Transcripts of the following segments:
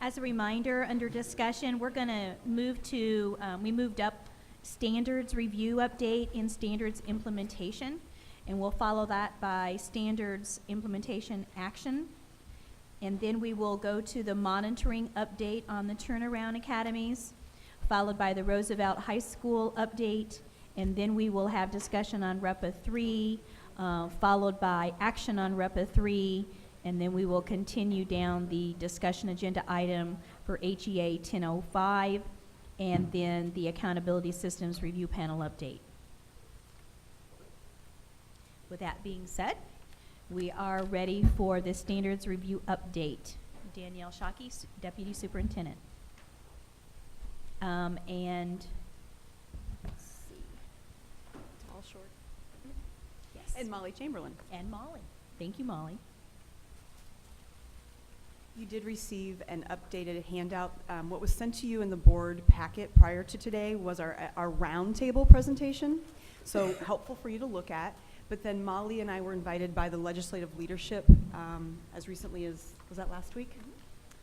As a reminder, under discussion, we're going to move to, we moved up standards review update in standards implementation, and we'll follow that by standards implementation action. And then we will go to the monitoring update on the turnaround academies, followed by the Roosevelt High School update, and then we will have discussion on REPA 3, followed by action on REPA 3, and then we will continue down the discussion agenda item for HEA 1005, and then the Accountability Systems Review Panel update. With that being said, we are ready for the Standards Review update. Danielle Shockey, Deputy Superintendent. And let's see. Tall, short. Yes. And Molly Chamberlain. And Molly. Thank you, Molly. You did receive an updated handout. What was sent to you in the board packet prior to today was our roundtable presentation, so helpful for you to look at. But then Molly and I were invited by the legislative leadership as recently as, was that last week? Mm-hmm.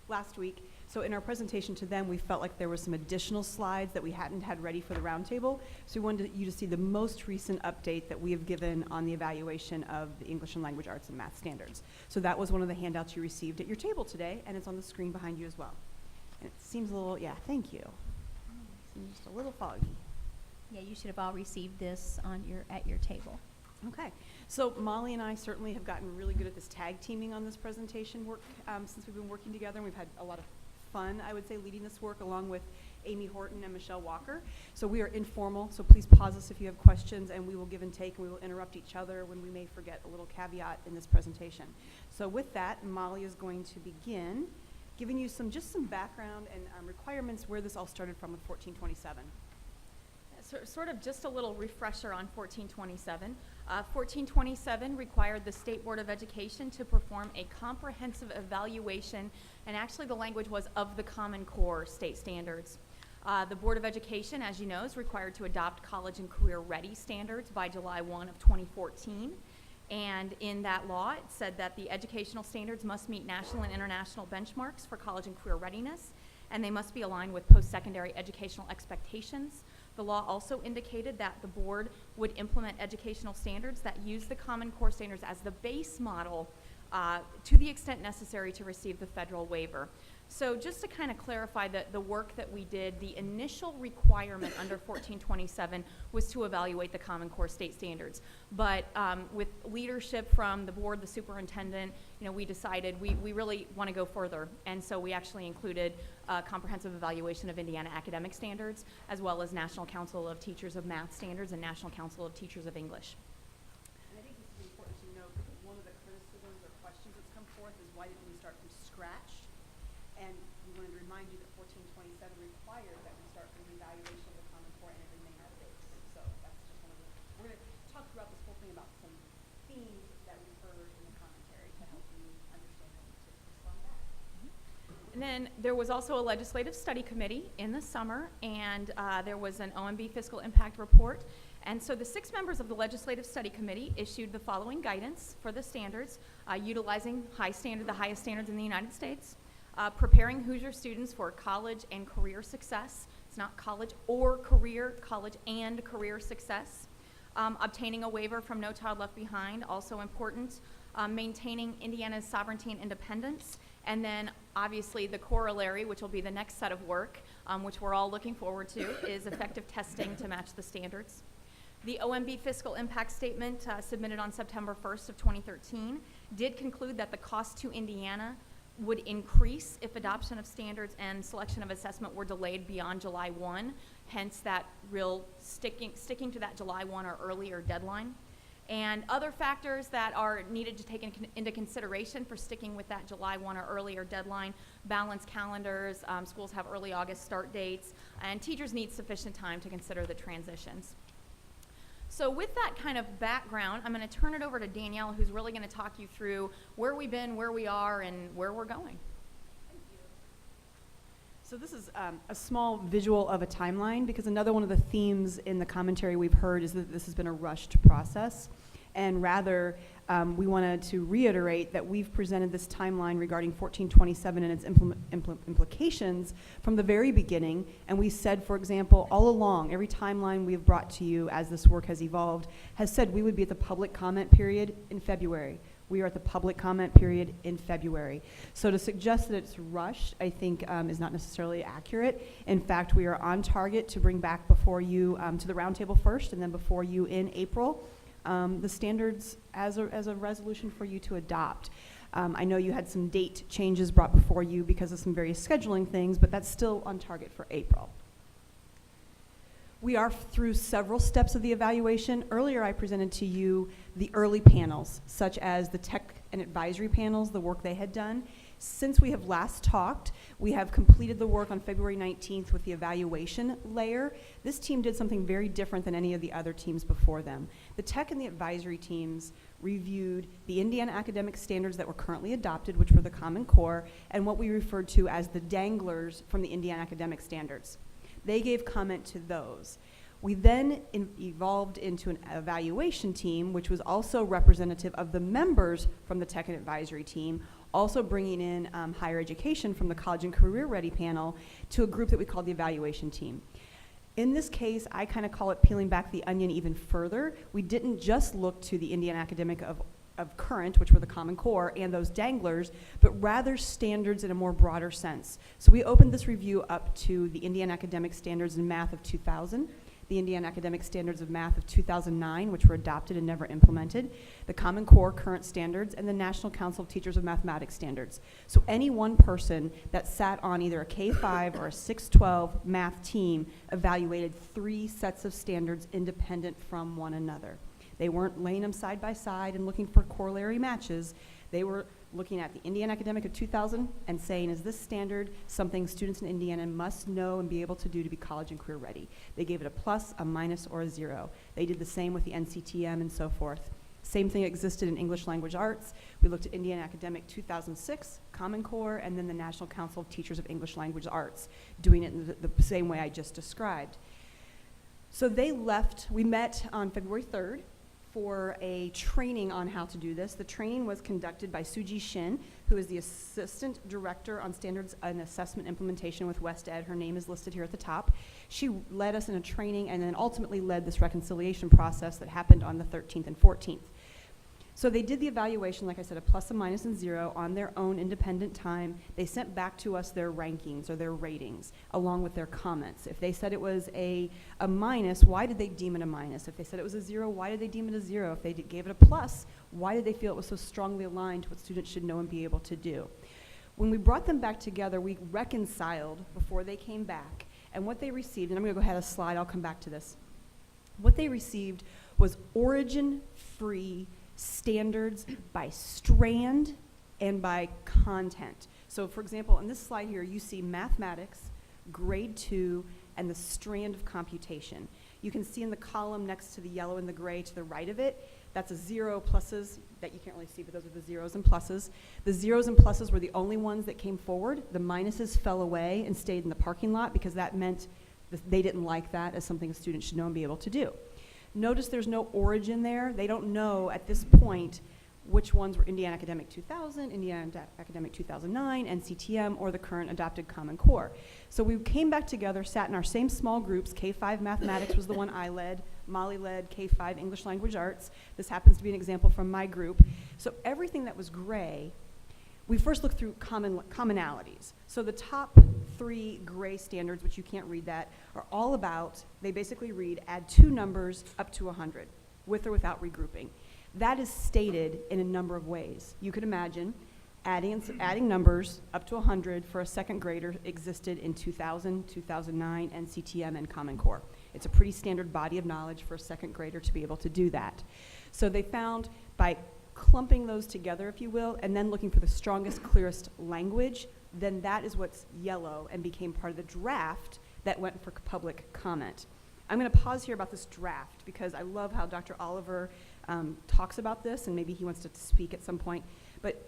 Last week. So in our presentation to them, we felt like there were some additional slides that we hadn't had ready for the roundtable. So we wanted you to see the most recent update that we have given on the evaluation of the English and Language Arts and Math standards. So that was one of the handouts you received at your table today, and it's on the screen behind you as well. And it seems a little, yeah, thank you. Seems just a little foggy. Yeah, you should have all received this on at your table. Okay, so Molly and I certainly have gotten really good at this tag teaming on this presentation work since we've been working together, and we've had a lot of fun, I would say, leading this work along with Amy Horton and Michelle Walker. So we are informal, so please pause us if you have questions, and we will give and take, and we will interrupt each other when we may forget a little caveat in this presentation. So with that, Molly is going to begin giving you just some background and requirements where this all started from with 1427. Sort of just a little refresher on 1427. 1427 required the State Board of Education to perform a comprehensive evaluation, and actually the language was of the Common Core state standards. The Board of Education, as you know, is required to adopt college and career ready standards by July 1 of 2014. And in that law, it said that the educational standards must meet national and international benchmarks for college and career readiness, and they must be aligned with post-secondary educational expectations. The law also indicated that the board would implement educational standards that use the Common Core standards as the base model to the extent necessary to receive the federal waiver. So just to kind of clarify the work that we did, the initial requirement under 1427 was to evaluate the Common Core state standards. But with leadership from the board, the superintendent, we decided we really want to go further. And so we actually included a comprehensive evaluation of Indiana academic standards, as well as National Council of Teachers of Math standards and National Council of Teachers of English. And I think this is important to note because one of the criticisms or questions that's come forth is why didn't we start from scratch? And we wanted to remind you that 1427 required that we start from the evaluation of the Common Core and it remain our base. So that's just one of the, we're going to talk throughout this whole thing about some themes that we've heard in the commentary to help you understand and to respond back. And then there was also a legislative study committee in the summer, and there was an OMB fiscal impact report. And so the 6 members of the legislative study committee issued the following guidance for the standards, utilizing the highest standards in the United States. Preparing Hoosier students for college and career success. It's not college or career, college and career success. Obtaining a waiver from No Child Left Behind, also important. Maintaining Indiana's sovereignty and independence. And then obviously the corollary, which will be the next set of work, which we're all looking forward to, is effective testing to match the standards. The OMB fiscal impact statement submitted on September 1st of 2013 did conclude that the cost to Indiana would increase if adoption of standards and selection of assessment were delayed beyond July 1, hence that real sticking to that July 1 or earlier deadline. And other factors that are needed to take into consideration for sticking with that July 1 or earlier deadline: balanced calendars, schools have early August start dates, and teachers need sufficient time to consider the transitions. So with that kind of background, I'm going to turn it over to Danielle, who's really going to talk you through where we've been, where we are, and where we're going. Thank you. So this is a small visual of a timeline, because another one of the themes in the commentary we've heard is that this has been a rushed process. and rather we wanted to reiterate that we've presented this timeline regarding 1427 and its implications from the very beginning. And we said, for example, all along, every timeline we've brought to you as this work has evolved has said we would be at the public comment period in February. We are at the public comment period in February. So to suggest that it's rushed, I think is not necessarily accurate. In fact, we are on target to bring back before you to the roundtable first and then before you in April the standards as a resolution for you to adopt. I know you had some date changes brought before you because of some various scheduling things, but that's still on target for April. We are through several steps of the evaluation. Earlier I presented to you the early panels, such as the tech and advisory panels, the work they had done. Since we have last talked, we have completed the work on February 19th with the evaluation layer. This team did something very different than any of the other teams before them. The tech and the advisory teams reviewed the Indiana academic standards that were currently adopted, which were the Common Core, and what we referred to as the danglers from the Indiana academic standards. They gave comment to those. We then evolved into an evaluation team, which was also representative of the members from the tech and advisory team, also bringing in higher education from the college and career ready panel to a group that we called the evaluation team. In this case, I kind of call it peeling back the onion even further. We didn't just look to the Indiana academic of current, which were the Common Core, and those danglers, but rather standards in a more broader sense. So we opened this review up to the Indiana Academic Standards in Math of 2000, the Indiana Academic Standards of Math of 2009, which were adopted and never implemented, the Common Core current standards, and the National Council of Teachers of Mathematics standards. So any one person that sat on either a K-5 or a 612 math team evaluated 3 sets of standards independent from one another. They weren't laying them side by side and looking for corollary matches. They were looking at the Indiana Academic of 2000 and saying, is this standard something students in Indiana must know and be able to do to be college and career ready? They gave it a plus, a minus, or a 0. They did the same with the NCTM and so forth. Same thing existed in English Language Arts. We looked at Indiana Academic 2006, Common Core, and then the National Council of Teachers of English Language Arts, doing it in the same way I just described. So they left. We met on February 3rd. For a training on how to do this. The training was conducted by Suji Shin, who is the Assistant Director on Standards and Assessment Implementation with West Ed. Her name is listed here at the top. She led us in a training and then ultimately led this reconciliation process that happened on the 13th and 14th. So they did the evaluation, like I said, a plus, a minus, and 0 on their own independent time. They sent back to us their rankings or their ratings along with their comments. If they said it was a minus, why did they deem it a minus? If they said it was a 0, why did they deem it a 0? If they gave it a plus, why did they feel it was so strongly aligned to what students should know and be able to do? When we brought them back together, we reconciled before they came back. And what they received, and I'm going to go ahead of a slide, I'll come back to this. What they received was origin-free standards by strand and by content. So for example, in this slide here, you see mathematics, grade 2, and the strand of computation. You can see in the column next to the yellow and the gray to the right of it, that's a 0 pluses that you can't really see, but those are the zeros and pluses. The zeros and pluses were the only ones that came forward. The minuses fell away and stayed in the parking lot because that meant that they didn't like that as something a student should know and be able to do. Notice there's no origin there. They don't know at this point which ones were Indiana Academic 2000, Indiana Academic 2009, NCTM, or the current adopted Common Core. So we came back together, sat in our same small groups. K-5 Mathematics was the one I led. Molly led K-5 English Language Arts. This happens to be an example from my group. So everything that was gray, we first looked through commonalities. So the top 3 gray standards, which you can't read that, are all about, they basically read, add 2 numbers up to 100, with or without regrouping. That is stated in a number of ways. You could imagine adding numbers up to 100 for a second grader existed in 2000, 2009, NCTM, and Common Core. It's a pretty standard body of knowledge for a second grader to be able to do that. So they found by clumping those together, if you will, and then looking for the strongest, clearest language, then that is what's yellow and became part of the draft that went for public comment. I'm going to pause here about this draft because I love how Dr. Oliver talks about this, and maybe he wants to speak at some point. But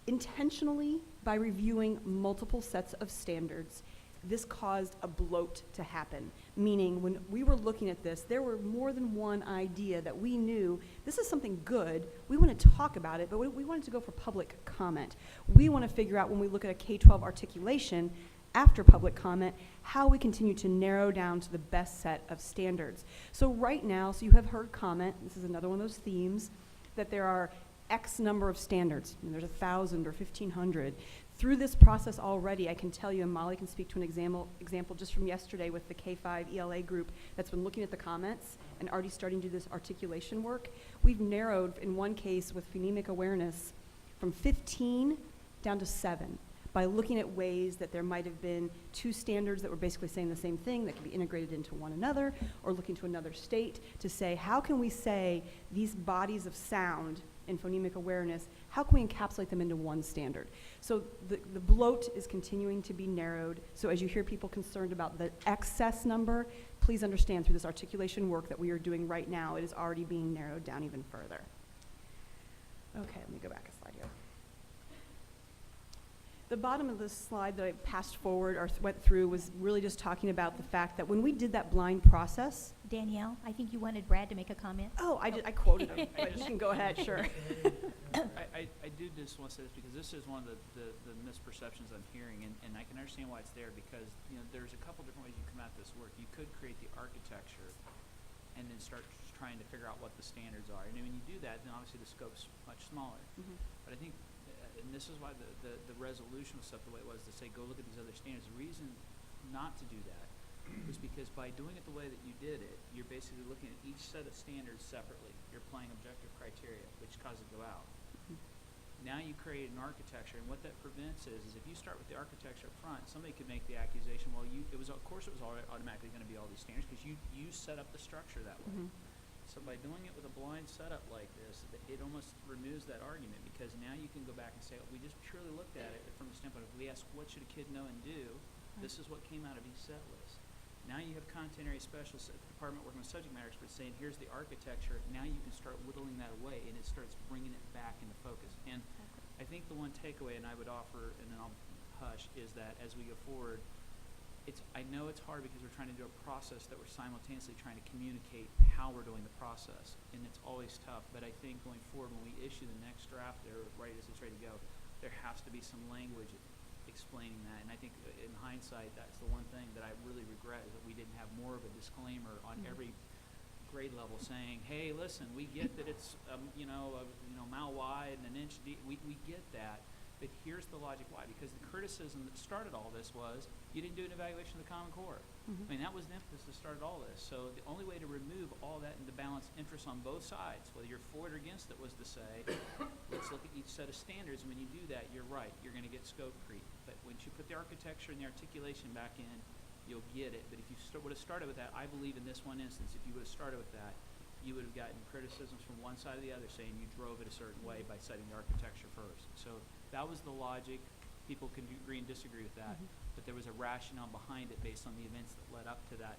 intentionally, by reviewing multiple sets of standards, this caused a bloat to happen, meaning when we were looking at this, there were more than one idea that we knew this is something good, we want to talk about it, but we wanted to go for public comment. We want to figure out when we look at a K-12 articulation after public comment, how we continue to narrow down to the best set of standards. So right now, so you have heard comment, this is another one of those themes, that there are X number of standards, and there's 1,000 or 1,500. Through this process already, I can tell you, and Molly can speak to an example just from yesterday with the K-5 ELA group that's been looking at the comments and already starting to do this articulation work. We've narrowed, in one case with phonemic awareness, from 15 down to 7 by looking at ways that there might have been two standards that were basically saying the same thing that could be integrated into one another, or looking to another state to say, how can we say these bodies of sound in phonemic awareness, how can we encapsulate them into one standard? So the bloat is continuing to be narrowed. So as you hear people concerned about the excess number, please understand through this articulation work that we are doing right now, it is already being narrowed down even further. Okay, let me go back a slide here. The bottom of this slide that I passed forward or went through was really just talking about the fact that when we did that blind process. Danielle, I think you wanted Brad to make a comment. Oh, I quoted him, but you can go ahead, sure. I do just want to say this because this is one of the misperceptions I'm hearing, and I can understand why it's there because, you know, there's a couple different ways you come at this work. You could create the architecture and then start trying to figure out what the standards are. And when you do that, then obviously the scope's much smaller. Mm-hmm. But I think, and this is why the resolution was set the way it was, to say go look at these other standards. The reason not to do that was because by doing it the way that you did it, you're basically looking at each set of standards separately. You're applying objective criteria, which causes it to go out. Mm-hmm. Now you create an architecture, and what that prevents is if you start with the architecture up front, somebody could make the accusation, well, of course it was automatically going to be all these standards because you set up the structure that way. Mm-hmm. So by doing it with a blind setup like this, it almost removes that argument because now you can go back and say, oh, we just purely looked at it from the standpoint of we asked what should a kid know and do, this is what came out of each set list. Now you have content area specialists at the department working with subject matter experts saying, here's the architecture. Now you can start whittling that away, and it starts bringing it back into focus. And I think the one takeaway, and I would offer, and then I'll hush, is that as we go forward, I know it's hard because we're trying to do a process that we're simultaneously trying to communicate how we're doing the process, and it's always tough. But I think going forward, when we issue the next draft there, right as it's ready to go, there has to be some language explaining that. And I think in hindsight, that's the one thing that I really regret is that we didn't have more of a disclaimer on every grade level saying, hey, listen, we get that it's a mile wide and an inch deep. We get that. But here's the logic why. Because the criticism that started all this was you didn't do an evaluation of the Common Core. Mm-hmm. I mean, that was the emphasis that started all this. So the only way to remove all that and to balance interests on both sides, whether you're for it or against it, was to say, let's look at each set of standards. And when you do that, you're right. You're going to get scope creep. But once you put the architecture and the articulation back in, you'll get it. But if you would have started with that, I believe in this one instance, if you would have started with that, you would have gotten criticisms from one side or the other saying you drove it a certain way by setting the architecture first. So that was the logic. People can agree and disagree with that, but there was a rationale behind it based on the events that led up to that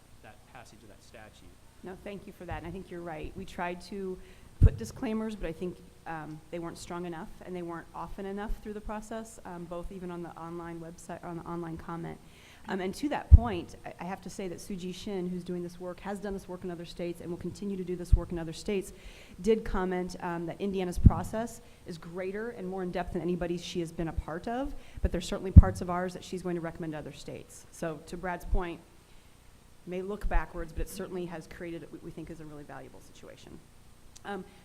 passage of that statute. No, thank you for that, and I think you're right. We tried to put disclaimers, but I think they weren't strong enough, and they weren't often enough through the process, both even on the online website, on the online comment. And to that point, I have to say that Suji Shin, who's doing this work, has done this work in other states and will continue to do this work in other states, did comment that Indiana's process is greater and more in-depth than anybody's she has been a part of, but there's certainly parts of ours that she's going to recommend to other states. So to Brad's point, may look backwards, but it certainly has created what we think is a really valuable situation.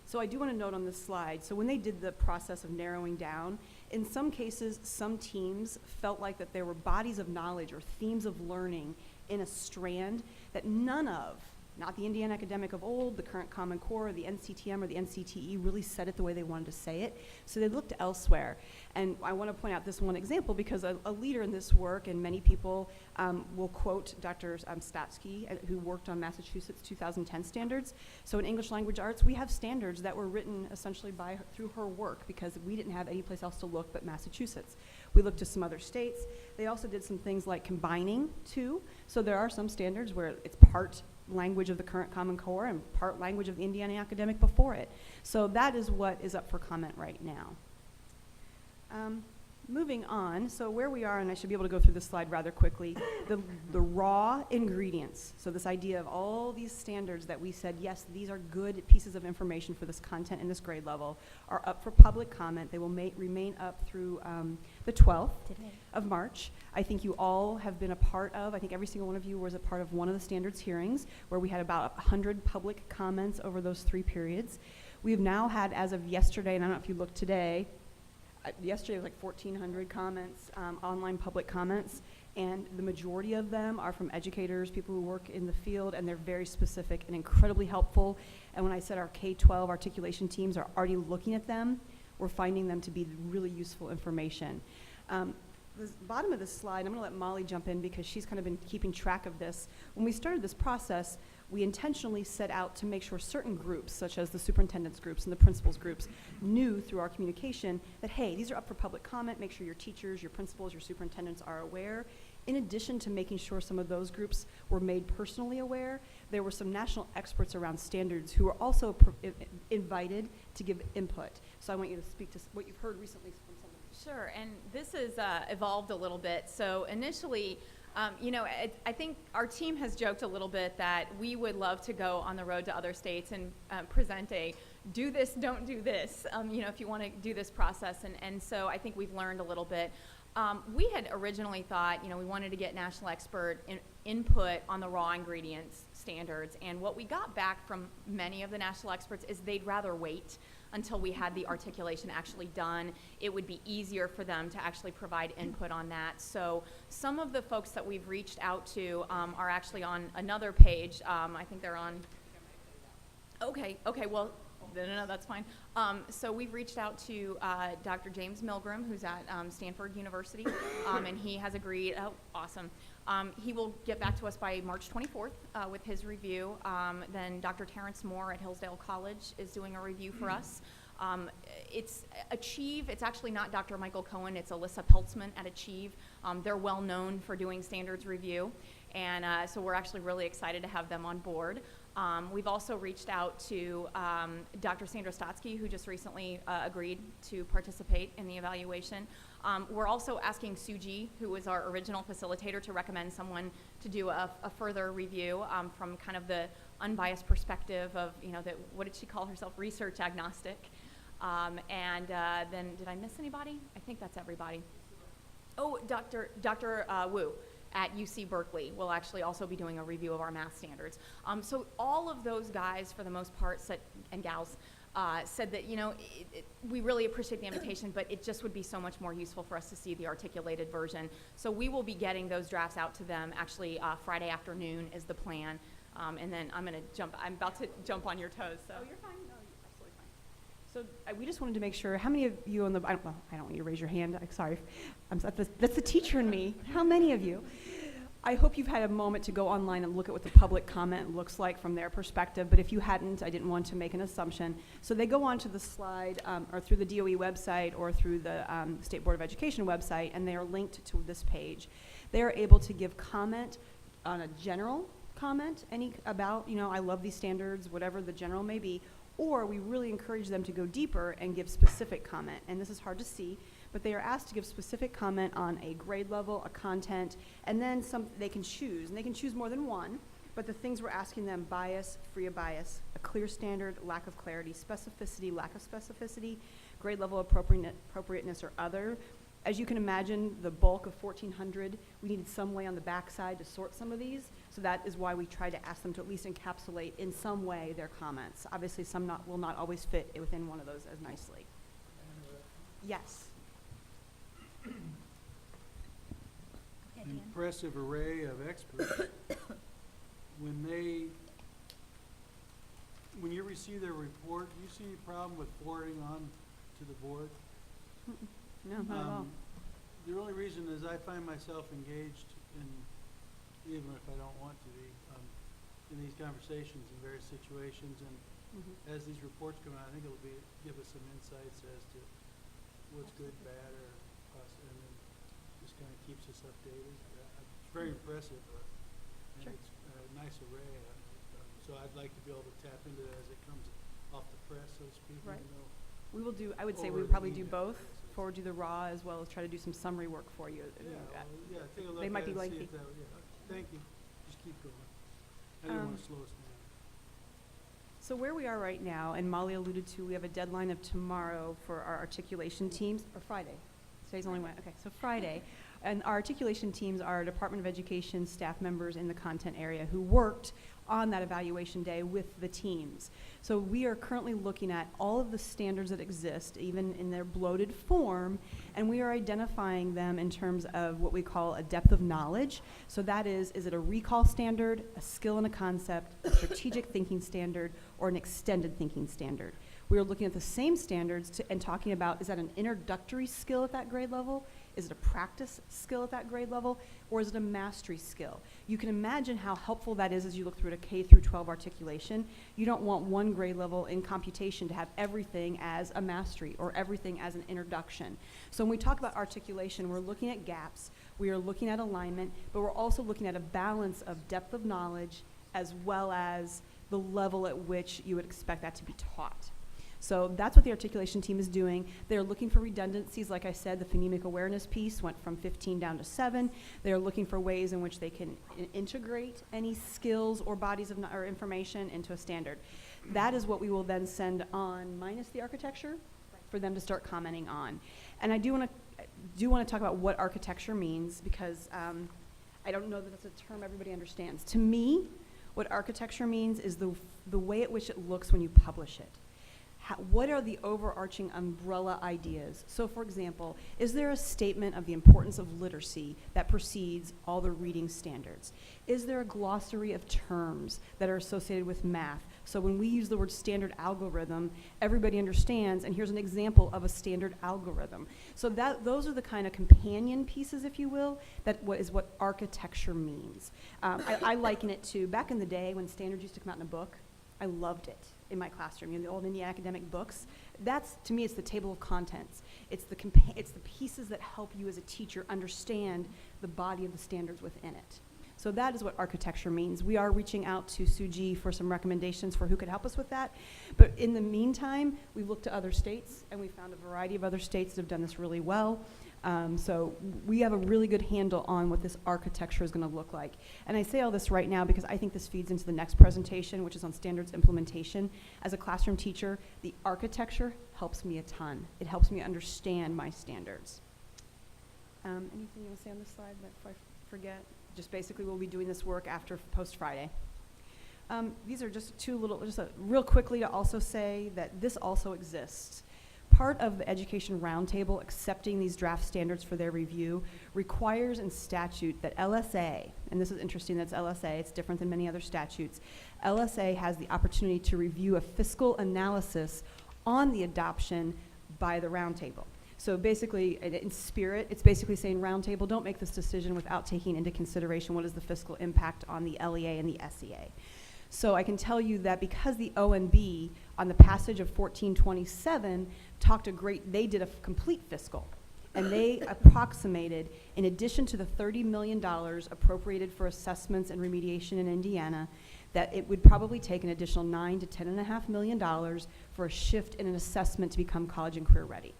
So I do want to note on this slide, so when they did the process of narrowing down, in some cases, some teams felt like that there were bodies of knowledge or themes of learning in a strand that none of, not the Indiana academic of old, the current Common Core, the NCTM or the NCTE really said it the way they wanted to say it. So they looked elsewhere. And I want to point out this one example because a leader in this work, and many people will quote Dr. Statsky, who worked on Massachusetts 2010 standards. So in English language arts, we have standards that were written essentially through her work because we didn't have any place else to look but Massachusetts. We looked to some other states. They also did some things like combining two. So there are some standards where it's part language of the current Common Core and part language of the Indiana academic before it. So that is what is up for comment right now. Moving on, so where we are, and I should be able to go through this slide rather quickly, the raw ingredients, so this idea of all these standards that we said, yes, these are good pieces of information for this content in this grade level, are up for public comment. They will remain up through the 12th Today. of March. I think you all have been a part of, I think every single one of you was a part of one of the standards hearings, where we had about 100 public comments over those 3 periods. We have now had, as of yesterday, and I don't know if you looked today, yesterday was like 1,400 comments, online public comments, and the majority of them are from educators, people who work in the field, and they're very specific and incredibly helpful. And when I said our K-12 articulation teams are already looking at them, we're finding them to be really useful information. The bottom of this slide, I'm going to let Molly jump in because she's kind of been keeping track of this. When we started this process, we intentionally set out to make sure certain groups, such as the superintendent's groups and the principals groups, knew through our communication that, hey, these are up for public comment. Make sure your teachers, your principals, your superintendents are aware. In addition to making sure some of those groups were made personally aware, there were some national experts around standards who were also invited to give input. So I want you to speak to what you've heard recently from some of these. Sure, and this has evolved a little bit. So initially, you know, I think our team has joked a little bit that we would love to go on the road to other states and present a do this, don't do this, you know, if you want to do this process. And so I think we've learned a little bit. We had originally thought, you know, we wanted to get national expert input on the raw ingredients standards. And what we got back from many of the national experts is they'd rather wait until we had the articulation actually done. It would be easier for them to actually provide input on that. So some of the folks that we've reached out to are actually on another page. I think they're on, okay, well, no, that's fine. So we've reached out to Dr. James Milgram, who's at Stanford University, and he has agreed. Oh, awesome. He will get back to us by March 24th with his review. Then Dr. Terrence Moore at Hillsdale College is doing a review for us. It's Achieve. It's actually not Dr. Michael Cohen. It's Alyssa Peltzman at Achieve. They're well known for doing standards review, and so we're actually really excited to have them on board. We've also reached out to Dr. Sandra Stotsky, who just recently agreed to participate in the evaluation. We're also asking Suji, who was our original facilitator, to recommend someone to do a further review from kind of the unbiased perspective of, you know, what did she call herself? Research agnostic. And then, did I miss anybody? I think that's everybody. Oh, Dr. Wu at UC Berkeley will actually also be doing a review of our math standards. So all of those guys, for the most part, and gals, said that, you know, we really appreciate the invitation, but it just would be so much more useful for us to see the articulated version. So we will be getting those drafts out to them actually Friday afternoon is the plan. And then I'm about to jump on your toes. So. Oh, you're fine. No, you're absolutely fine. So we just wanted to make sure, how many of you on the, I don't want you to raise your hand. I'm sorry. That's the teacher in me. How many of you? I hope you've had a moment to go online and look at what the public comment looks like from their perspective, but if you hadn't, I didn't want to make an assumption. So they go onto the slide or through the DOE website or through the State Board of Education website, and they are linked to this page. They are able to give comment on a general comment, about, you know, I love these standards, whatever the general may be, or we really encourage them to go deeper and give specific comment. And this is hard to see, but they are asked to give specific comment on a grade level, a content, and then they can choose, and they can choose more than one, but the things we're asking them: bias, free of bias, a clear standard, lack of clarity, specificity, lack of specificity, grade level appropriateness, or other. As you can imagine, the bulk of 1,400, we needed some way on the backside to sort some of these, so that is why we try to ask them to at least encapsulate in some way their comments. Obviously, some will not always fit within one of those as nicely. Yes. Impressive array of experts. When you receive their report, do you see any problem with forwarding on to the board? No, not at all. The only reason is I find myself engaged in, even if I don't want to be, in these conversations in various situations, and as these reports come out, I think it'll give us some insights as to what's good, bad, or and then just kind of keeps us updated. It's very impressive, and it's a nice array. So I'd like to be able to tap into that as it comes off the press, so to speak. Right. Even though We will do, I would say we over would probably the do email, both. forward you the raw as well as try to do some summary work for you. Yeah, well, yeah, take a look They at might it be and see lengthy. if that, thank you. Just keep going. I didn't want to slow us down. So where we are right now, and Molly alluded to, we have a deadline of tomorrow for our articulation teams, or Friday. Today's only one, okay, so Friday. And our articulation teams are Department of Education staff members in the content area who worked on that evaluation day with the teams. So we are currently looking at all of the standards that exist, even in their bloated form, and we are identifying them in terms of what we call a depth of knowledge. So that is it a recall standard, a skill and a concept, a strategic thinking standard, or an extended thinking standard? We are looking at the same standards and talking about, is that an introductory skill at that grade level? Is it a practice skill at that grade level? Or is it a mastery skill? You can imagine how helpful that is as you look through at a K through 12 articulation. You don't want one grade level in computation to have everything as a mastery or everything as an introduction. So when we talk about articulation, we're looking at gaps, we are looking at alignment, but we're also looking at a balance of depth of knowledge as well as the level at which you would expect that to be taught. So that's what the articulation team is doing. They're looking for redundancies. Like I said, the phonemic awareness piece went from 15 down to 7. They're looking for ways in which they can integrate any skills or bodies of or information into a standard. That is what we will then send on, minus the architecture, for them to start commenting on. And I do want to talk about what architecture means, because I don't know that that's a term everybody understands. To me, what architecture means is the way at which it looks when you publish it. What are the overarching umbrella ideas? So for example, is there a statement of the importance of literacy that precedes all the reading standards? Is there a glossary of terms that are associated with math? So when we use the word standard algorithm, everybody understands, and here's an example of a standard algorithm. So those are the kind of companion pieces, if you will, that is what architecture means. I liken it to back in the day when standards used to come out in a book. I loved it in my classroom, the old Indiana academic books. That's, to me, it's the table of contents. It's the pieces that help you as a teacher understand the body of the standards within it. So that is what architecture means. We are reaching out to Suji for some recommendations for who could help us with that. But in the meantime, we've looked to other states, and we found a variety of other states that have done this really well. So we have a really good handle on what this architecture is going to look like. And I say all this right now because I think this feeds into the next presentation, which is on standards implementation. As a classroom teacher, the architecture helps me a ton. It helps me understand my standards. Anything you want to say on this slide before I forget? Just basically we'll be doing this work after post-Friday. These are just real quickly to also say that this also exists. Part of the Education Roundtable accepting these draft standards for their review requires in statute that LSA, and this is interesting, that's LSA, it's different than many other statutes, LSA has the opportunity to review a fiscal analysis on the adoption by the Roundtable. So basically, in spirit, it's basically saying, Roundtable, don't make this decision without taking into consideration what is the fiscal impact on the LEA and the SEA. So I can tell you that because the ONB on the passage of 1427 they did a complete fiscal, and they approximated, in addition to the $30 million appropriated for assessments and remediation in Indiana, that it would probably take an additional $9 to $10.5 million for a shift in an assessment to become college and career ready.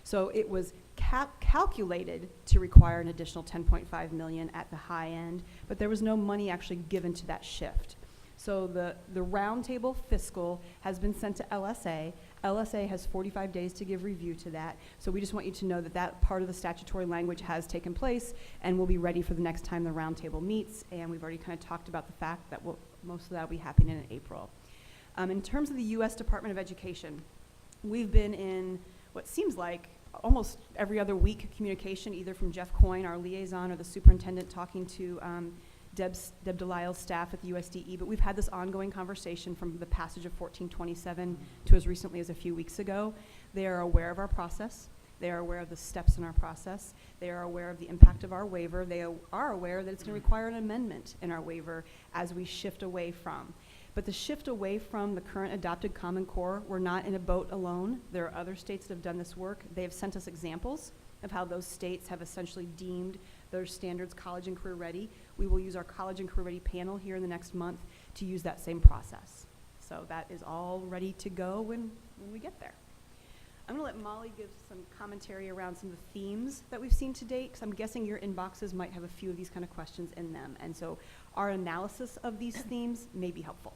So it was calculated to require an additional $10.5 million at the high end, but there was no money actually given to that shift. So the Roundtable fiscal has been sent to LSA. LSA has 45 days to give review to that. So we just want you to know that that part of the statutory language has taken place and will be ready for the next time the Roundtable meets. And we've already kind of talked about the fact that most of that will be happening in April. In terms of the U.S. Department of Education, we've been in what seems like almost every other week communication, either from Jeff Coyne, our liaison, or the superintendent talking to Deb Delisle's staff at the USDE, but we've had this ongoing conversation from the passage of 1427 to as recently as a few weeks ago. They are aware of our process. They are aware of the steps in our process. They are aware of the impact of our waiver. They are aware that it's going to require an amendment in our waiver as we shift away from. But the shift away from the current adopted Common Core, we're not in a boat alone. There are other states that have done this work. They have sent us examples of how those states have essentially deemed their standards college and career ready. We will use our college and career ready panel here in the next month to use that same process. So that is all ready to go when we get there. I'm gonna let Molly give some commentary around some of the themes that we've seen to date, because I'm guessing your inboxes might have a few of these kind of questions in them. And so our analysis of these themes may be helpful.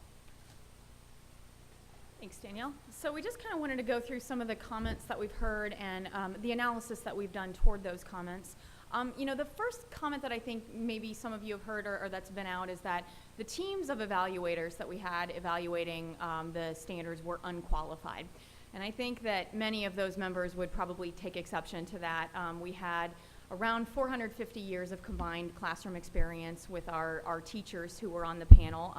Thanks, Danielle. So we just kind of wanted to go through some of the comments that we've heard and the analysis that we've done toward those comments. The first comment that I think maybe some of you have heard or that's been out is that the teams of evaluators that we had evaluating the standards were unqualified. And I think that many of those members would probably take exception to that. We had around 450 years of combined classroom experience with our teachers who were on the panel.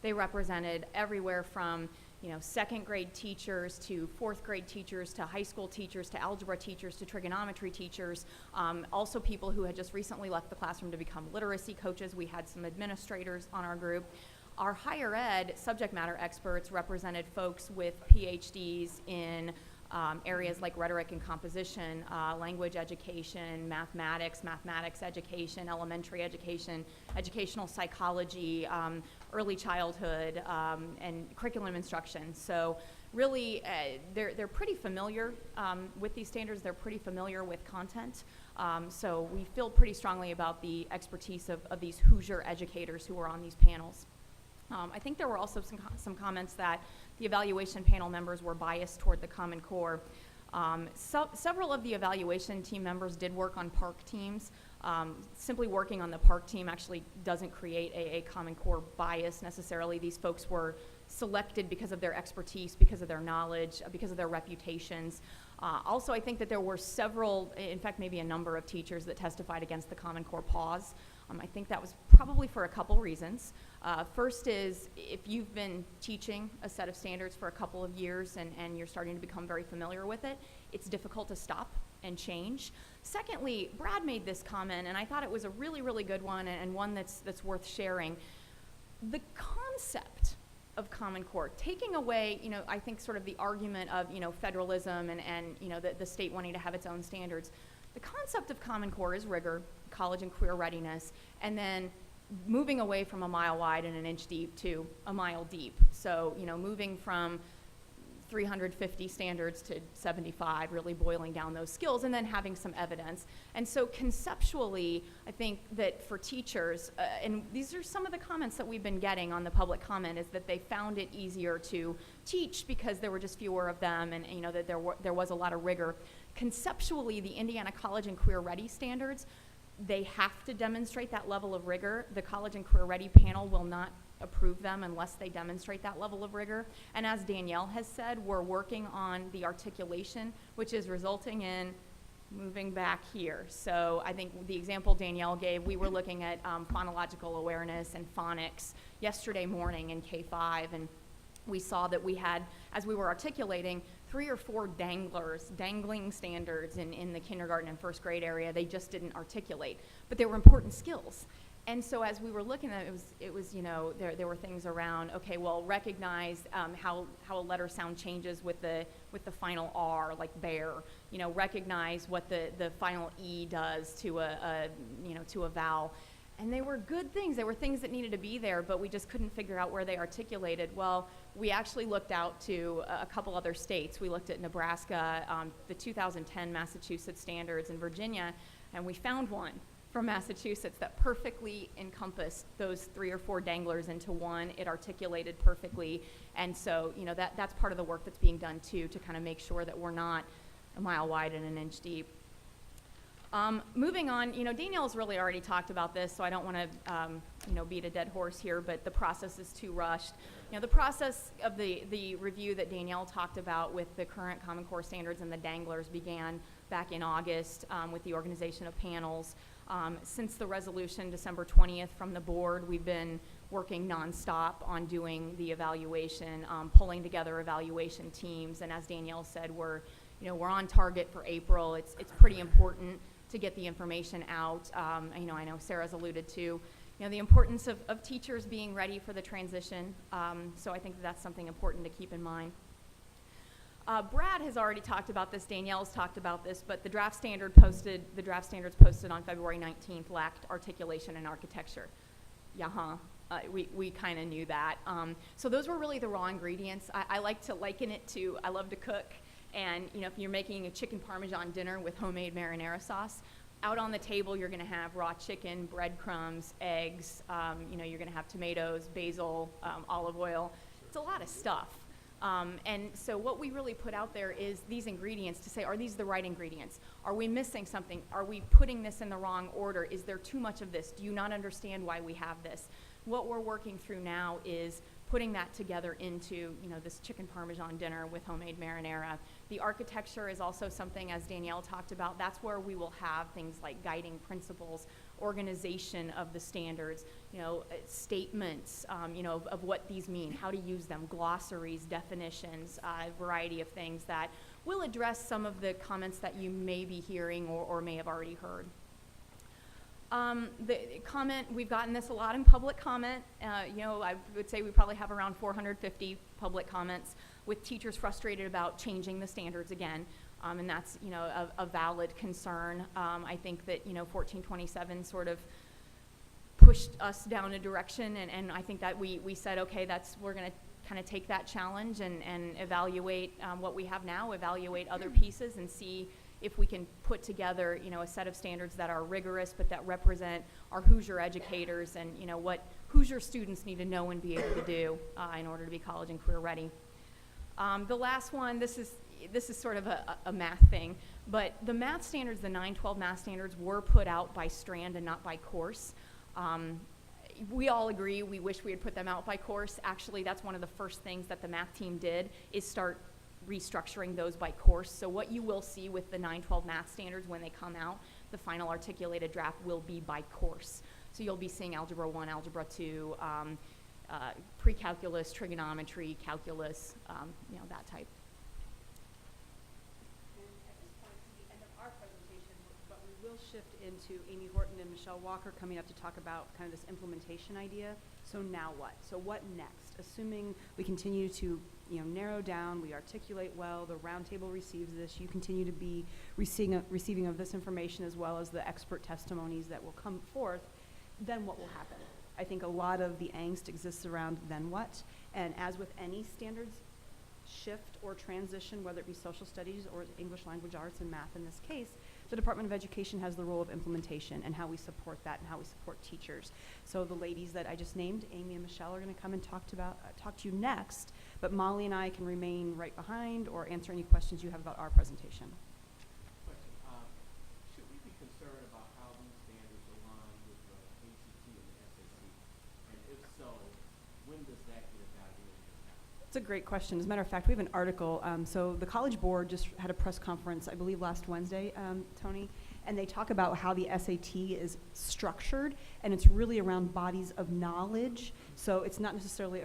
They represented everywhere from second grade teachers to fourth grade teachers to high school teachers to algebra teachers to trigonometry teachers, also people who had just recently left the classroom to become literacy coaches. We had some administrators on our group. Our higher ed subject matter experts represented folks with PhDs in areas like rhetoric and composition, language education, mathematics education, elementary education, educational psychology, early childhood, and curriculum instruction. So really, they're pretty familiar with these standards. They're pretty familiar with content. So we feel pretty strongly about the expertise of these Hoosier educators who were on these panels. I think there were also some comments that the evaluation panel members were biased toward the Common Core. Several of the evaluation team members did work on PARC teams. Simply working on the PARC team actually doesn't create a Common Core bias necessarily. These folks were selected because of their expertise, because of their knowledge, because of their reputations. Also, I think that there were several, in fact, maybe a number of teachers that testified against the Common Core pause. I think that was probably for a couple reasons. First is if you've been teaching a set of standards for a couple of years and you're starting to become very familiar with it, it's difficult to stop and change. Secondly, Brad made this comment, and I thought it was a really, really good one and one that's worth sharing. The concept of Common Core, taking away, I think sort of the argument of, federalism and the state wanting to have its own standards. The concept of Common Core is rigor, college and career readiness, and then moving away from a mile wide and an inch deep to a mile deep. So, moving from 350 standards to 75, really boiling down those skills and then having some evidence. And so conceptually, I think that for teachers, and these are some of the comments that we've been getting on the public comment, is that they found it easier to teach because there were just fewer of them and that there was a lot of rigor. Conceptually, the Indiana College and Career Ready standards, they have to demonstrate that level of rigor. The College and Career Ready panel will not approve them unless they demonstrate that level of rigor. And as Danielle has said, we're working on the articulation, which is resulting in moving back here. So I think the example Danielle gave, we were looking at phonological awareness and phonics yesterday morning in K-5, and we saw that we had, as we were articulating, 3 or 4 dangling standards in the kindergarten and first grade area. They just didn't articulate, but they were important skills. And so as we were looking at it, it was there were things around, okay, well, recognize how a letter sound changes with the final R, like bear. Recognize what the final E does to a vowel. And they were good things. They were things that needed to be there, but we just couldn't figure out where they articulated. Well, we actually looked out to a couple other states. We looked at Nebraska, the 2010 Massachusetts standards, in Virginia, and we found one from Massachusetts that perfectly encompassed those 3 or 4 danglers into one. It articulated perfectly. And so, that's part of the work that's being done too, to kind of make sure that we're not a mile wide and an inch deep. Moving on, Danielle's really already talked about this, so I don't want to, beat a dead horse here, but the process is too rushed. The process of the review that Danielle talked about with the current Common Core standards and the danglers began back in August with the organization of panels. Since the resolution December 20th from the board, we've been working nonstop on doing the evaluation, pulling together evaluation teams, and as Danielle said, we're on target for April. It's pretty important to get the information out. I know Sarah's alluded to, the importance of teachers being ready for the transition. So I think that's something important to keep in mind. Brad has already talked about this, Danielle's talked about this, but the draft standards posted on February 19th lacked articulation and architecture. We kind of knew that. So those were really the raw ingredients. I like to liken it to, I love to cook, And, you know, if you're making a chicken parmesan dinner with homemade marinara sauce, out on the table you're going to have raw chicken, breadcrumbs, eggs, you know, you're going to have tomatoes, basil, olive oil. It's a lot of stuff. And so what we really put out there is these ingredients to say, are these the right ingredients? Are we missing something? Are we putting this in the wrong order? Is there too much of this? Do you not understand why we have this? What we're working through now is putting that together into, you know, this chicken parmesan dinner with homemade marinara. The architecture is also something, as Danielle talked about, that's where we will have things like guiding principles, organization of the standards, you know, statements, you know, of what these mean, how to use them, glossaries, definitions, a variety of things that will address some of the comments that you may be hearing or may have already heard. The comment, we've gotten this a lot in public comment. You know, I would say we probably have around 450 public comments with teachers frustrated about changing the standards again. And that's, you know, a valid concern. I think that, you know, 1427 sort of pushed us down a direction, and I think that we said, okay, we're going to kind of take that challenge and evaluate what we have now, evaluate other pieces, and see if we can put together, you know, a set of standards that are rigorous but that represent our Hoosier educators and, you know, what Hoosier students need to know and be able to do in order to be college and career ready. The last one, this is sort of a math thing, but the math standards, the 912 math standards, were put out by strand and not by course. We all agree, we wish we had put them out by course. Actually, that's one of the first things that the math team did, is start restructuring those by course. So what you will see with the 912 math standards when they come out, the final articulated draft will be by course. So you'll be seeing Algebra 1, Algebra 2, pre-calculus, trigonometry, calculus, you know, that type. And at this point, to the end of our presentation, but we will shift into Amy Horton and Michelle Walker coming up to talk about kind of this implementation idea. So now what? So what next? Assuming we continue to, you know, narrow down, we articulate well, the roundtable receives this, you continue to be receiving of this information as well as the expert testimonies that will come forth, then what will happen? I think a lot of the angst exists around then what, and as with any standards shift or transition, whether it be social studies or English language arts and math in this case, the Department of Education has the role of implementation and how we support that and how we support teachers. So the ladies that I just named, Amy and Michelle, are going to come and talk to you next, but Molly and I can remain right behind or answer any questions you have about our presentation. Question. Should we be concerned about how these standards align with the ACT and the SAT? And if so, when does that get evaluated? It's a great question. As a matter of fact, we have an article. So the College Board just had a press conference, I believe last Wednesday, Tony, and they talk about how the SAT is structured, and it's really around bodies of knowledge. So it's not necessarily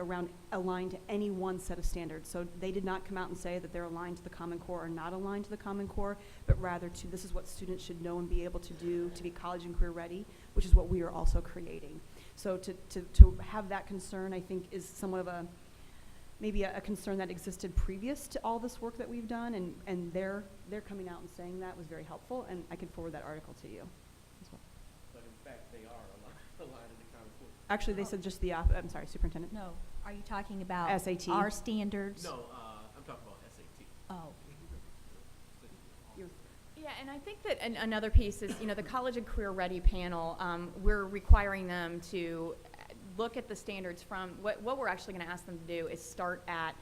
aligned to any one set of standards. So they did not come out and say that they're aligned to the Common Core or not aligned to the Common Core, but rather to this is what students should know and be able to do to be college and career ready, which is what we are also creating. So to have that concern, I think, is somewhat of maybe a concern that existed previous to all this work that we've done, and they're coming out and saying that was very helpful, and I can forward that article to you as well. But in fact, they are aligned in the Common Core. Actually, they said just the I'm sorry, Superintendent. No, are you talking about SAT. our standards? No, I'm talking about SAT. Oh. Yeah, and I think that another piece is, you know, the College and Career Ready panel, we're requiring them to look at the standards from, what we're actually going to ask them to do is start at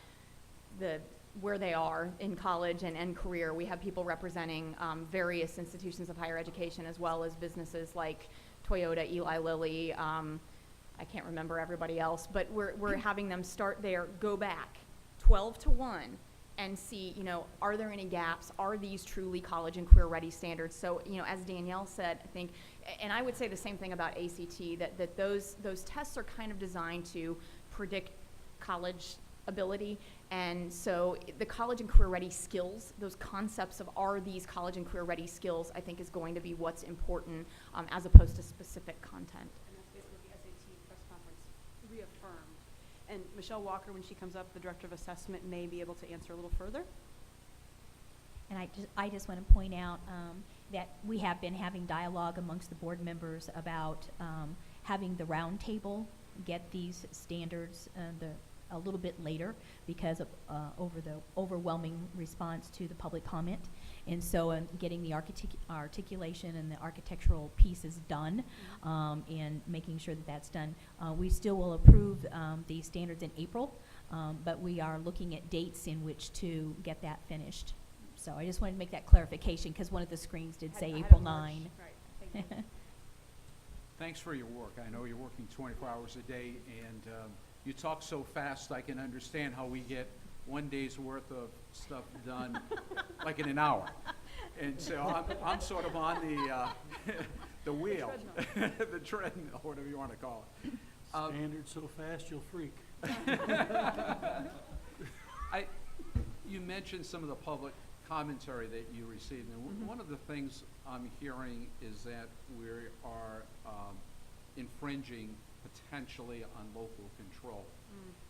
where they are in college and career. We have people representing various institutions of higher education as well as businesses like Toyota, Eli Lilly, I can't remember everybody else, but we're having them start there, go back 12 to 1, and see, you know, are there any gaps? Are these truly college and career ready standards? So, you know, as Danielle said, I think, and I would say the same thing about ACT, that those tests are kind of designed to predict college ability. And so the college and career ready skills, those concepts of are these college and career ready skills, I think is going to be what's important as opposed to specific content. And that's basically what the SAT press conference reaffirmed. And Michelle Walker, when she comes up, the Director of Assessment, may be able to answer a little further. And I just want to point out that we have been having dialogue amongst the board members about having the round table get these standards, the a little bit later because of over the overwhelming response to the public comment. And so getting the articulation and the architectural pieces done and making sure that that's done. We still will approve the standards in April, but we are looking at dates in which to get that finished. So I just wanted to make that clarification because one of the screens did say Ahead of April March. 9. Right, thank you. Thanks for your work. I know you're working 24 hours a day, and you talk so fast, I can understand how we get one day's worth of stuff done like in an hour. And so I'm sort of on the wheel, the treadmill, whatever you want to call it. Standards so fast you'll freak. You mentioned some of the public commentary that you received, and one of the things I'm hearing is that we are infringing potentially on local control.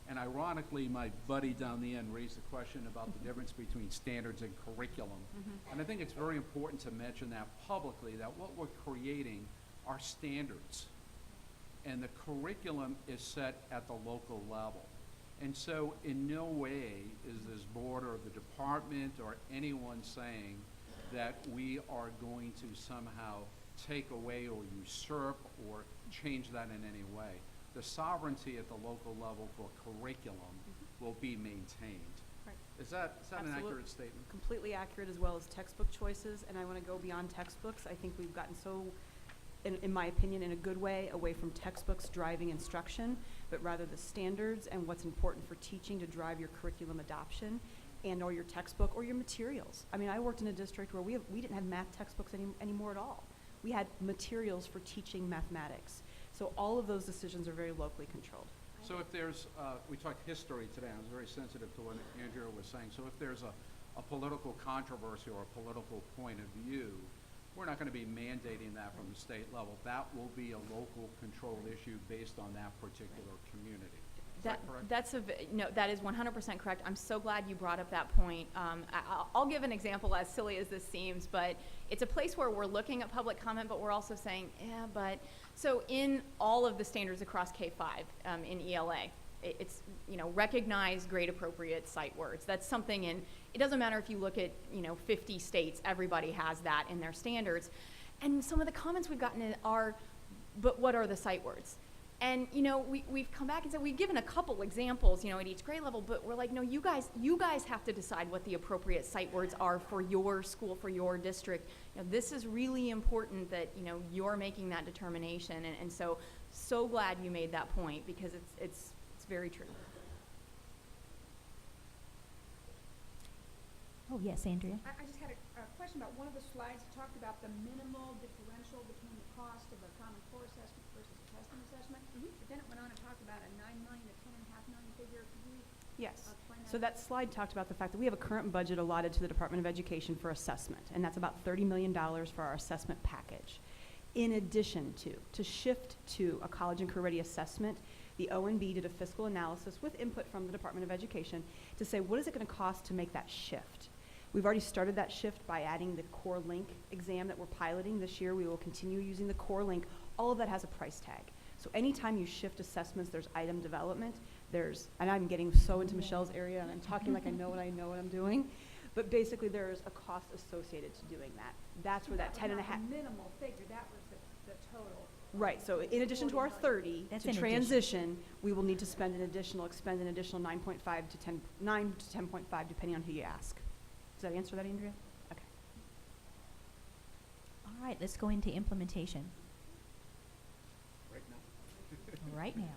And ironically, my buddy down the end raised the question about the difference between standards and curriculum. And I think it's very important to mention that publicly, that what we're creating are standards. And the curriculum is set at the local level. And so in no way is this board or the department or anyone saying that we are going to somehow take away or usurp or change that in any way. The sovereignty at the local level for curriculum will be maintained. Right. Is that an Absolute- accurate statement? Completely accurate, as well as textbook choices, and I want to go beyond textbooks. I think we've gotten so, in my opinion, in a good way, away from textbooks driving instruction, but rather the standards and what's important for teaching to drive your curriculum adoption and or your textbook or your materials. I mean, I worked in a district where we didn't have math textbooks anymore at all. We had materials for teaching mathematics. So all of those decisions are very locally controlled. So if there's, we talked history today, I was very sensitive to what Andrea was saying. So if there's a political controversy or a political point of view, we're not going to be mandating that from the state level. That will be a local controlled issue based on that particular community. Is that correct? No, that is 100% correct. I'm so glad you brought up that point. I'll give an example, as silly as this seems, but it's a place where we're looking at public comment, but we're also saying, yeah, but, so in all of the standards across K-5 in ELA, it's, recognize grade appropriate sight words. That's something it doesn't matter if you look at, 50 states, everybody has that in their standards. And some of the comments we've gotten are, but what are the sight words? And, we've come back and said, we've given a couple examples, at each grade level, but we're like, no, you guys have to decide what the appropriate sight words are for your school, for your district. This is really important that, you're making that determination. And so glad you made that point because it's very true. Oh, yes, Andrea. I just had a question about one of the slides that talked about the minimal differential between the cost of a Common Core assessment versus a testing assessment. But then it went on to talk about a $9 million to $10.5 million figure. Could you Yes. explain So that slide talked about the fact that we have a current budget allotted to the Department of Education for assessment, and that's about $30 million for our assessment package. In addition to shift to a college and career ready assessment, the O&B did a fiscal analysis with input from the Department of Education to say, what is it going to cost to make that shift? We've already started that shift by adding the Core Link exam that we're piloting this year. We will continue using the Core Link. All of that has a price tag. So anytime you shift assessments, there's item development. And I'm getting so into Michelle's area, and I'm talking like I know what I'm doing. But basically, there's a cost associated to doing that. That's where that 10 and a half. minimal figure, that was the total. Right, so in addition to our 30, That's to in addition. transition, we will need to expend an additional 9.5 to 10.5, depending on who you ask. Does that answer that, Andrea? Okay. All right, let's go into implementation Right now. right now.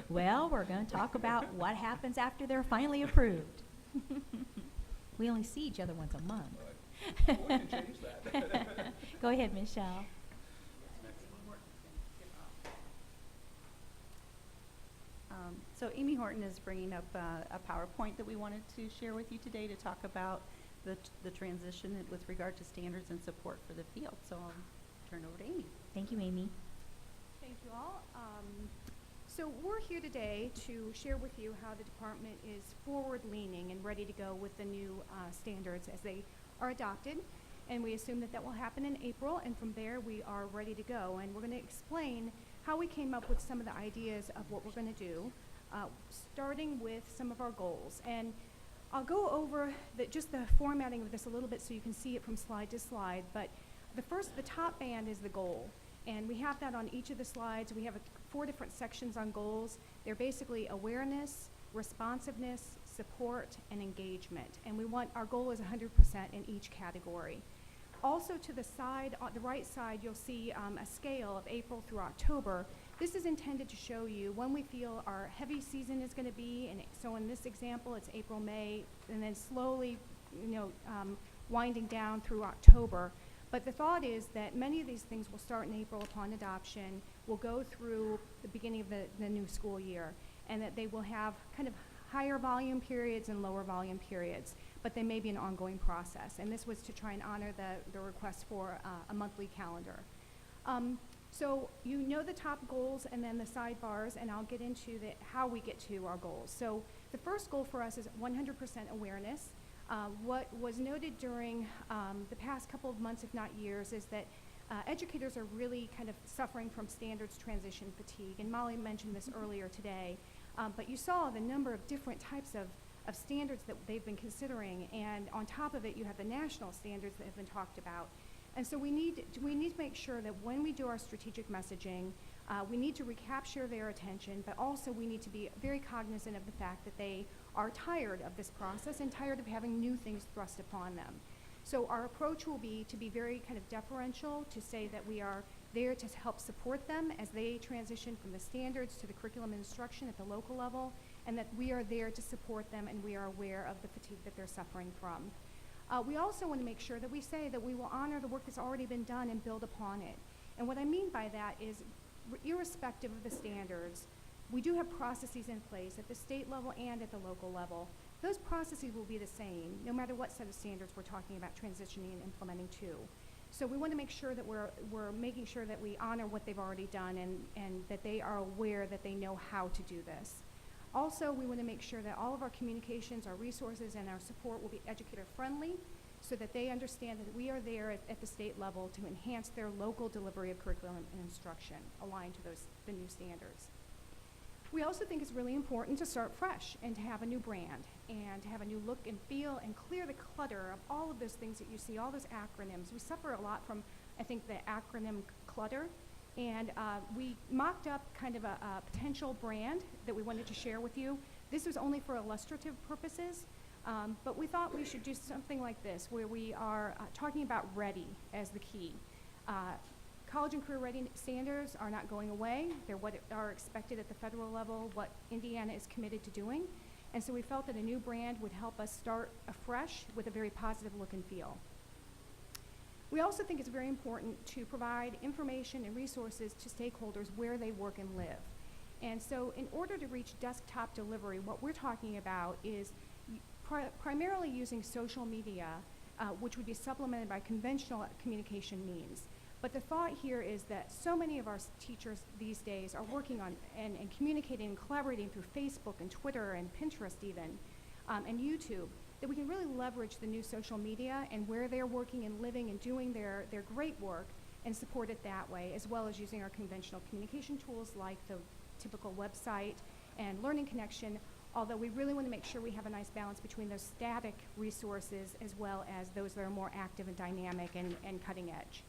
Well, we're going to talk about what happens after they're finally approved. We only see each other once a month. We can change that. Go ahead, Michelle. So Amy Horton is bringing up a PowerPoint that we wanted to share with you today to talk about the transition with regard to standards and support for the field. So I'll turn it over to Amy. Thank you, Amy. Thank you all. So we're here today to share with you how the department is forward-leaning and ready to go with the new standards as they are adopted. And we assume that that will happen in April, and from there we are ready to go. And we're going to explain how we came up with some of the ideas of what we're going to do, starting with some of our goals. And I'll go over just the formatting of this a little bit so you can see it from slide to slide. But the top band is the goal. And we have that on each of the slides. We have 4 different sections on goals. They're basically awareness, responsiveness, support, and engagement. And our goal is 100% in each category. Also to the side, on the right side, you'll see a scale of April through October. This is intended to show you when we feel our heavy season is going to be. And so in this example, it's April, May, and then slowly, winding down through October. But the thought is that many of these things will start in April upon adoption, will go through the beginning of the new school year, and that they will have kind of higher volume periods and lower volume periods, but they may be an ongoing process. And this was to try and honor the request for a monthly calendar. So you know the top goals and then the sidebars, and I'll get into how we get to our goals. So the first goal for us is 100% awareness. What was noted during the past couple of months, if not years, is that educators are really kind of suffering from standards transition fatigue. And Molly mentioned this earlier today. But you saw the number of different types of standards that they've been considering. And on top of it, you have the national standards that have been talked about. And so we need to make sure that when we do our strategic messaging, we need to recapture their attention, but also we need to be very cognizant of the fact that they are tired of this process and tired of having new things thrust upon them. So our approach will be to be very kind of deferential, to say that we are there to help support them as they transition from the standards to the curriculum and instruction at the local level, and that we are there to support them and we are aware of the fatigue that they're suffering from. We also want to make sure that we say that we will honor the work that's already been done and build upon it. And what I mean by that is, irrespective of the standards, we do have processes in place at the state level and at the local level. Those processes will be the same no matter what set of standards we're talking about transitioning and implementing to. So we want to make sure that we're making sure that we honor what they've already done and that they are aware that they know how to do this. Also, we want to make sure that all of our communications, our resources, and our support will be educator-friendly so that they understand that we are there at the state level to enhance their local delivery of curriculum and instruction aligned to the new standards. We also think it's really important to start fresh and to have a new brand and to have a new look and feel and clear the clutter of all of those things that you see, all those acronyms. We suffer a lot from, I think, the acronym clutter. And we mocked up kind of a potential brand that we wanted to share with you. This was only for illustrative purposes, but we thought we should do something like this, where we are talking about ready as the key. College and career ready standards are not going away. They're what are expected at the federal level, what Indiana is committed to doing. And so we felt that a new brand would help us start afresh with a very positive look and feel. We also think it's very important to provide information and resources to stakeholders where they work and live. And so in order to reach desktop delivery, what we're talking about is primarily using social media, which would be supplemented by conventional communication means. But the thought here is that so many of our teachers these days are working on and communicating and collaborating through Facebook and Twitter and Pinterest even, and YouTube, that we can really leverage the new social media and where they're working and living and doing their great work and support it that way, as well as using our conventional communication tools like the typical website and Learning Connection, although we really want to make sure we have a nice balance between those static resources as well as those that are more active and dynamic and cutting edge.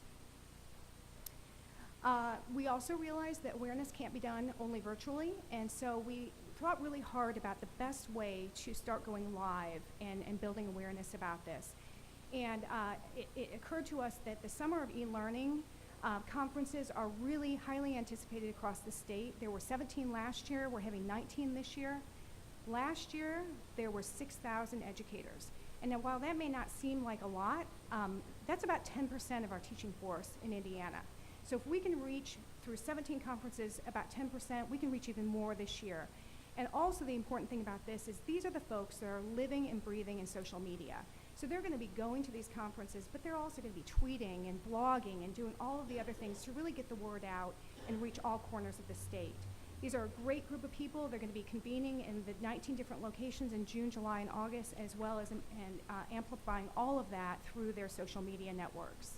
We also realized that awareness can't be done only virtually, and so we thought really hard about the best way to start going live and building awareness about this. And it occurred to us that the Summer of E-Learning conferences are really highly anticipated across the state. There were 17 last year. We're having 19 this year. Last year, there were 6,000 educators. And now, while that may not seem like a lot, that's about 10% of our teaching force in Indiana. So if we can reach, through 17 conferences, about 10%, we can reach even more this year. And also the important thing about this is these are the folks that are living and breathing in social media. So they're going to be going to these conferences, but they're also going to be tweeting and blogging and doing all of the other things to really get the word out and reach all corners of the state. These are a great group of people. They're going to be convening in the 19 different locations in June, July, and August, as well as amplifying all of that through their social media networks.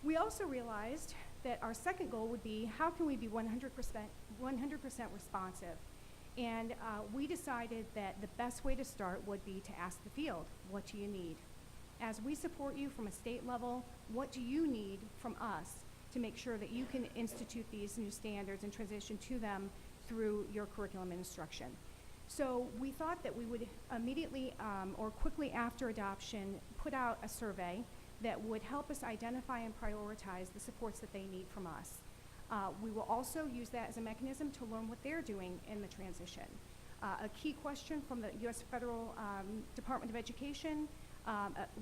We also realized that our second goal would be, how can we be 100% responsive? And we decided that the best way to start would be to ask the field, what do you need? As we support you from a state level, what do you need from us to make sure that you can institute these new standards and transition to them through your curriculum and instruction? So we thought that we would immediately or quickly after adoption put out a survey that would help us identify and prioritize the supports that they need from us. We will also use that as a mechanism to learn what they're doing in the transition. A key question from the U.S. Federal Department of Education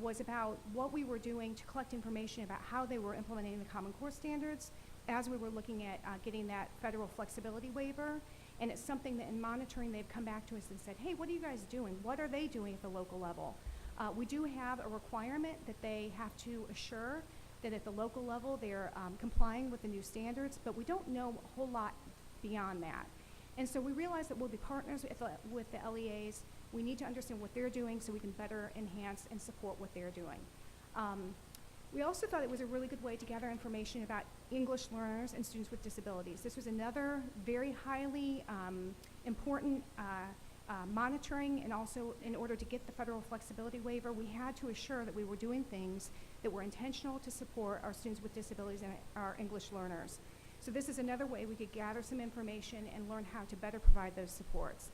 was about what we were doing to collect information about how they were implementing the Common Core standards as we were looking at getting that federal flexibility waiver. And it's something that in monitoring they've come back to us and said, hey, what are you guys doing? What are they doing at the local level? We do have a requirement that they have to assure that at the local level they're complying with the new standards, but we don't know a whole lot beyond that. And so we realized that we'll be partners with the LEAs. We need to understand what they're doing so we can better enhance and support what they're doing. We also thought it was a really good way to gather information about English learners and students with disabilities. This was another very highly important monitoring, and also in order to get the federal flexibility waiver, we had to assure that we were doing things that were intentional to support our students with disabilities and our English learners. So this is another way we could gather some information and learn how to better provide those supports.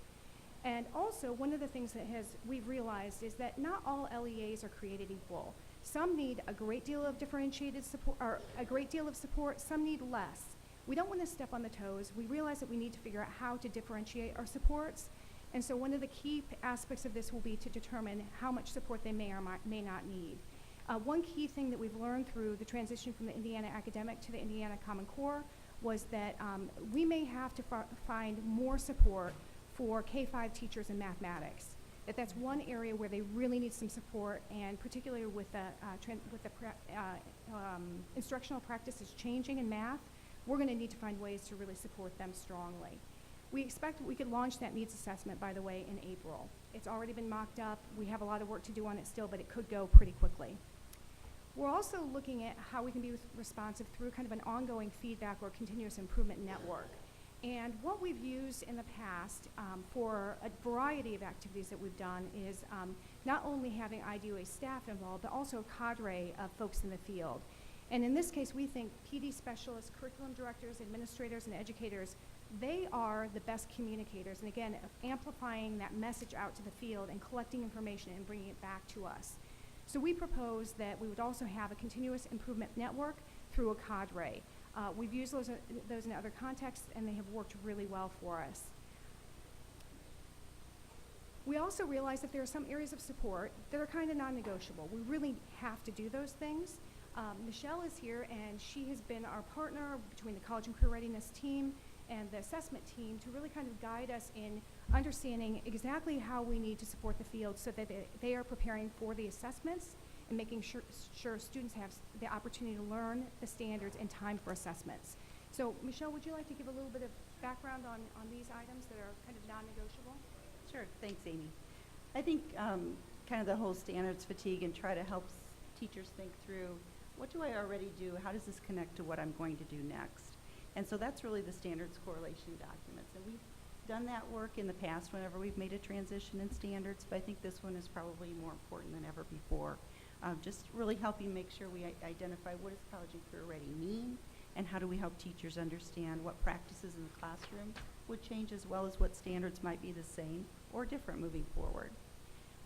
And also, one of the things that we've realized is that not all LEAs are created equal. Some need a great deal of differentiated support, or a great deal of support, some need less. We don't want to step on the toes. We realize that we need to figure out how to differentiate our supports. And so one of the key aspects of this will be to determine how much support they may or may not need. One key thing that we've learned through the transition from the Indiana Academic to the Indiana Common Core was that we may have to find more support for K-5 teachers in mathematics. That's one area where they really need some support, and particularly with the instructional practices changing in math, we're going to need to find ways to really support them strongly. We expect we could launch that needs assessment, by the way, in April. It's already been mocked up. We have a lot of work to do on it still, but it could go pretty quickly. We're also looking at how we can be responsive through kind of an ongoing feedback or continuous improvement network. And what we've used in the past for a variety of activities that we've done is not only having IDOA staff involved, but also a cadre of folks in the field. And in this case, we think PD specialists, curriculum directors, administrators, and educators, they are the best communicators. And again, amplifying that message out to the field and collecting information and bringing it back to us. So we propose that we would also have a continuous improvement network through a cadre. We've used those in other contexts, and they have worked really well for us. We also realize that there are some areas of support that are kind of non-negotiable. We really have to do those things. Michelle is here, and she has been our partner between the College and Career Readiness team and the assessment team to really kind of guide us in understanding exactly how we need to support the field so that they are preparing for the assessments and making sure students have the opportunity to learn the standards in time for assessments. So, Michelle, would you like to give a little bit of background on these items that are kind of non-negotiable? Sure, thanks, Amy. I think kind of the whole standards fatigue and try to help teachers think through, what do I already do? How does this connect to what I'm going to do next? And so that's really the standards correlation documents. And we've done that work in the past whenever we've made a transition in standards, but I think this one is probably more important than ever before. Just really helping make sure we identify what does college and career ready mean, and how do we help teachers understand what practices in the classroom would change, as well as what standards might be the same or different moving forward.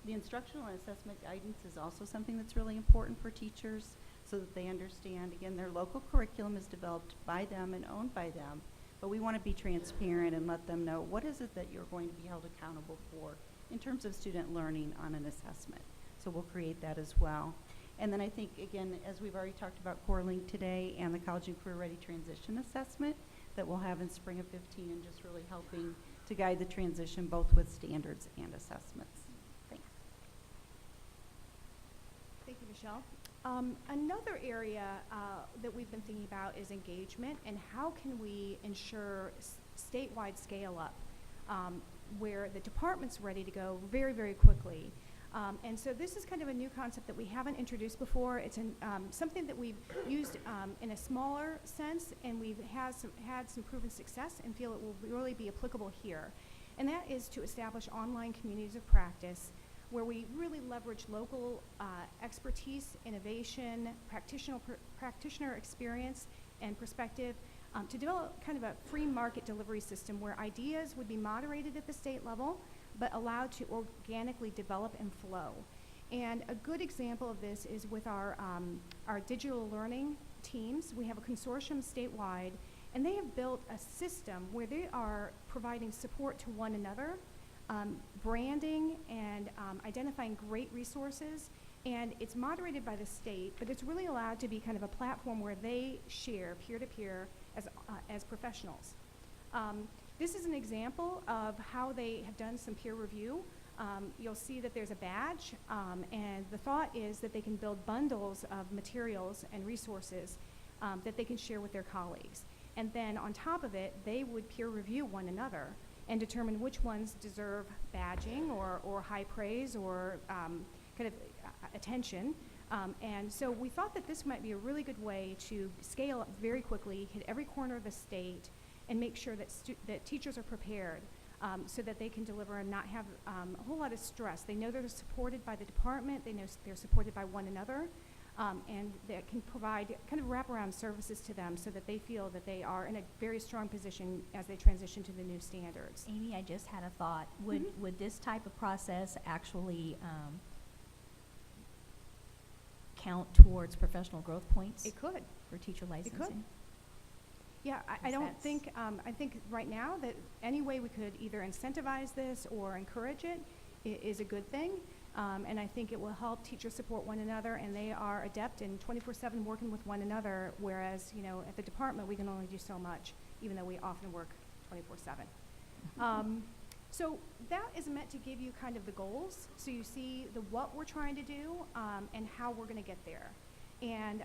The instructional and assessment guidance is also something that's really important for teachers so that they understand, again, their local curriculum is developed by them and owned by them, but we want to be transparent and let them know what is it that you're going to be held accountable for in terms of student learning on an assessment. So we'll create that as well. And then I think, again, as we've already talked about CoreLink today and the College and Career Ready Transition Assessment that we'll have in spring of 15, and just really helping to guide the transition both with standards and assessments. Thanks. Thank you, Michelle. Another area that we've been thinking about is engagement and how can we ensure statewide scale up where the department's ready to go very, very quickly. And so this is kind of a new concept that we haven't introduced before. It's something that we've used in a smaller sense, and we've had some proven success and feel it will really be applicable here. And that is to establish online communities of practice where we really leverage local expertise, innovation, practitioner experience, and perspective to develop kind of a free market delivery system where ideas would be moderated at the state level, but allowed to organically develop and flow. And a good example of this is with our digital learning teams. We have a consortium statewide, and they have built a system where they are providing support to one another, branding and identifying great resources, and it's moderated by the state, but it's really allowed to be kind of a platform where they share peer-to-peer as professionals. This is an example of how they have done some peer review. You'll see that there's a badge, and the thought is that they can build bundles of materials and resources that they can share with their colleagues. And then on top of it, they would peer review one another and determine which ones deserve badging or high praise or kind of attention. And so we thought that this might be a really good way to scale up very quickly, hit every corner of the state, and make sure that teachers are prepared so that they can deliver and not have a whole lot of stress. They know they're supported by the department, they know they're supported by one another, and that can provide kind of wraparound services to them so that they feel that they are in a very strong position as they transition to the new standards. Amy, I just had a thought. Would this type of process actually count towards professional growth points It could. for teacher licensing? It could. Yeah, I don't think, I think right now that any way we could either incentivize this or encourage it is a good thing. And I think it will help teachers support one another, and they are adept in 24/7 working with one another, whereas, you know, at the department we can only do so much, even though we often work 24/7. So that is meant to give you kind of the goals, so you see the what we're trying to do and how we're going to get there. And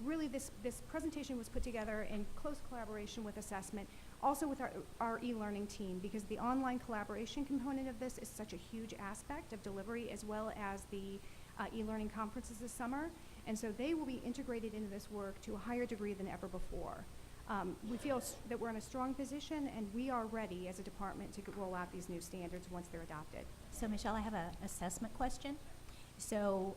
really this presentation was put together in close collaboration with assessment, also with our e-learning team, because the online collaboration component of this is such a huge aspect of delivery, as well as the e-learning conferences this summer. And so they will be integrated into this work to a higher degree than ever before. We feel that we're in a strong position, and we are ready as a department to roll out these new standards once they're adopted. So Michelle, I have an assessment question. So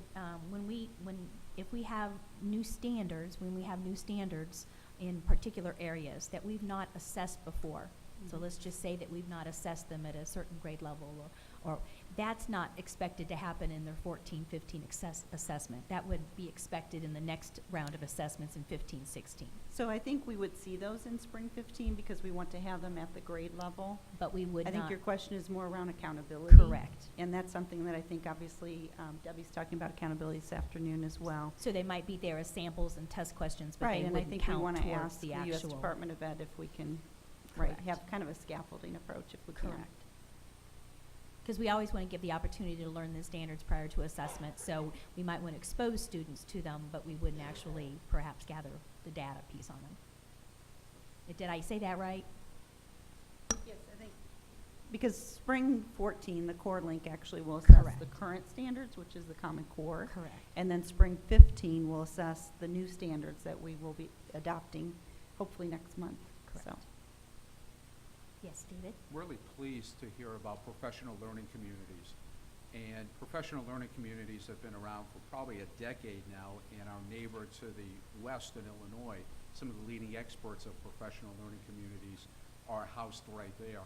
if we have new standards, when we have new standards in particular areas that we've not assessed before, so let's just say that we've not assessed them at a certain grade level, or that's not expected to happen in their 14-15 assessment. That would be expected in the next round of assessments in 15-16. So I think we would see those in spring 15 because we want to have them at the grade level. But we would I think not. your question is more around accountability. Correct. And that's something that I think obviously Debbie's talking about accountability this afternoon as well. So they might be there as samples and test questions, but Right, they and I wouldn't think we count want to towards ask the the U.S. actual. Department of Ed if we can, Correct. have kind of a scaffolding approach if we can. Correct. Because we always want to give the opportunity to learn the standards prior to assessment, so we might want to expose students to them, but we wouldn't actually perhaps gather the data piece on them. Did I say that right? Yes, I think. Because spring 14, the core link actually will assess Correct. the current standards, which is the Common Core. Correct. And then spring 15 will assess the new standards that we will be adopting hopefully next month. Correct. So. Yes, David? Really pleased to hear about professional learning communities. And professional learning communities have been around for probably a decade now, and our neighbor to the west in Illinois, some of the leading experts of professional learning communities are housed right there.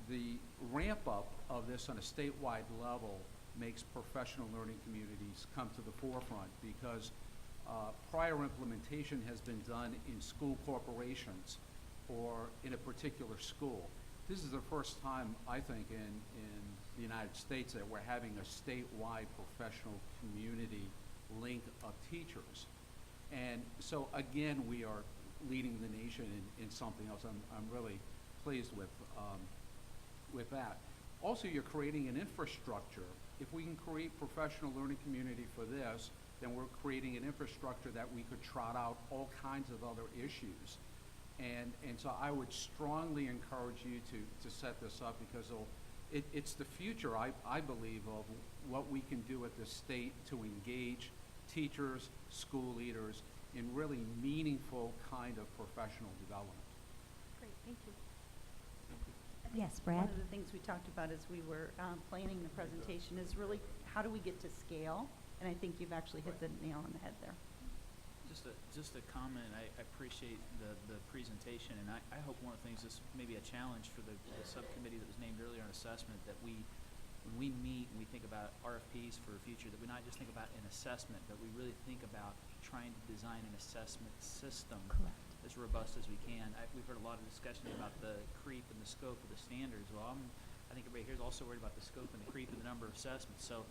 The ramp up of this on a statewide level makes professional learning communities come to the forefront because prior implementation has been done in school corporations or in a particular school. This is the first time, I think, in the United States that we're having a statewide professional community link of teachers. And so, again, we are leading the nation in something else. I'm really pleased with that. Also, you're creating an infrastructure. If we can create professional learning community for this, then we're creating an infrastructure that we could trot out all kinds of other issues. And so I would strongly encourage you to set this up, because it's the future, I believe, of what we can do at the state to engage teachers, school leaders in really meaningful kind of professional development. Great, thank you. Yes, Brad? One of the things we talked about as we were planning the presentation is really how do we get to scale? And I think you've actually hit the nail on the head there. Just a comment, I appreciate the presentation, and I hope one of the things, this may be a challenge for the subcommittee that was named earlier on assessment, that when we meet and we think about RFPs for the future, that we not just think about an assessment, but we really think about trying to design an assessment system Correct. as robust as we can. We've heard a lot of discussion about the creep and the scope of the standards. Well, I think everybody here is also worried about the scope and the creep and the number of assessments. So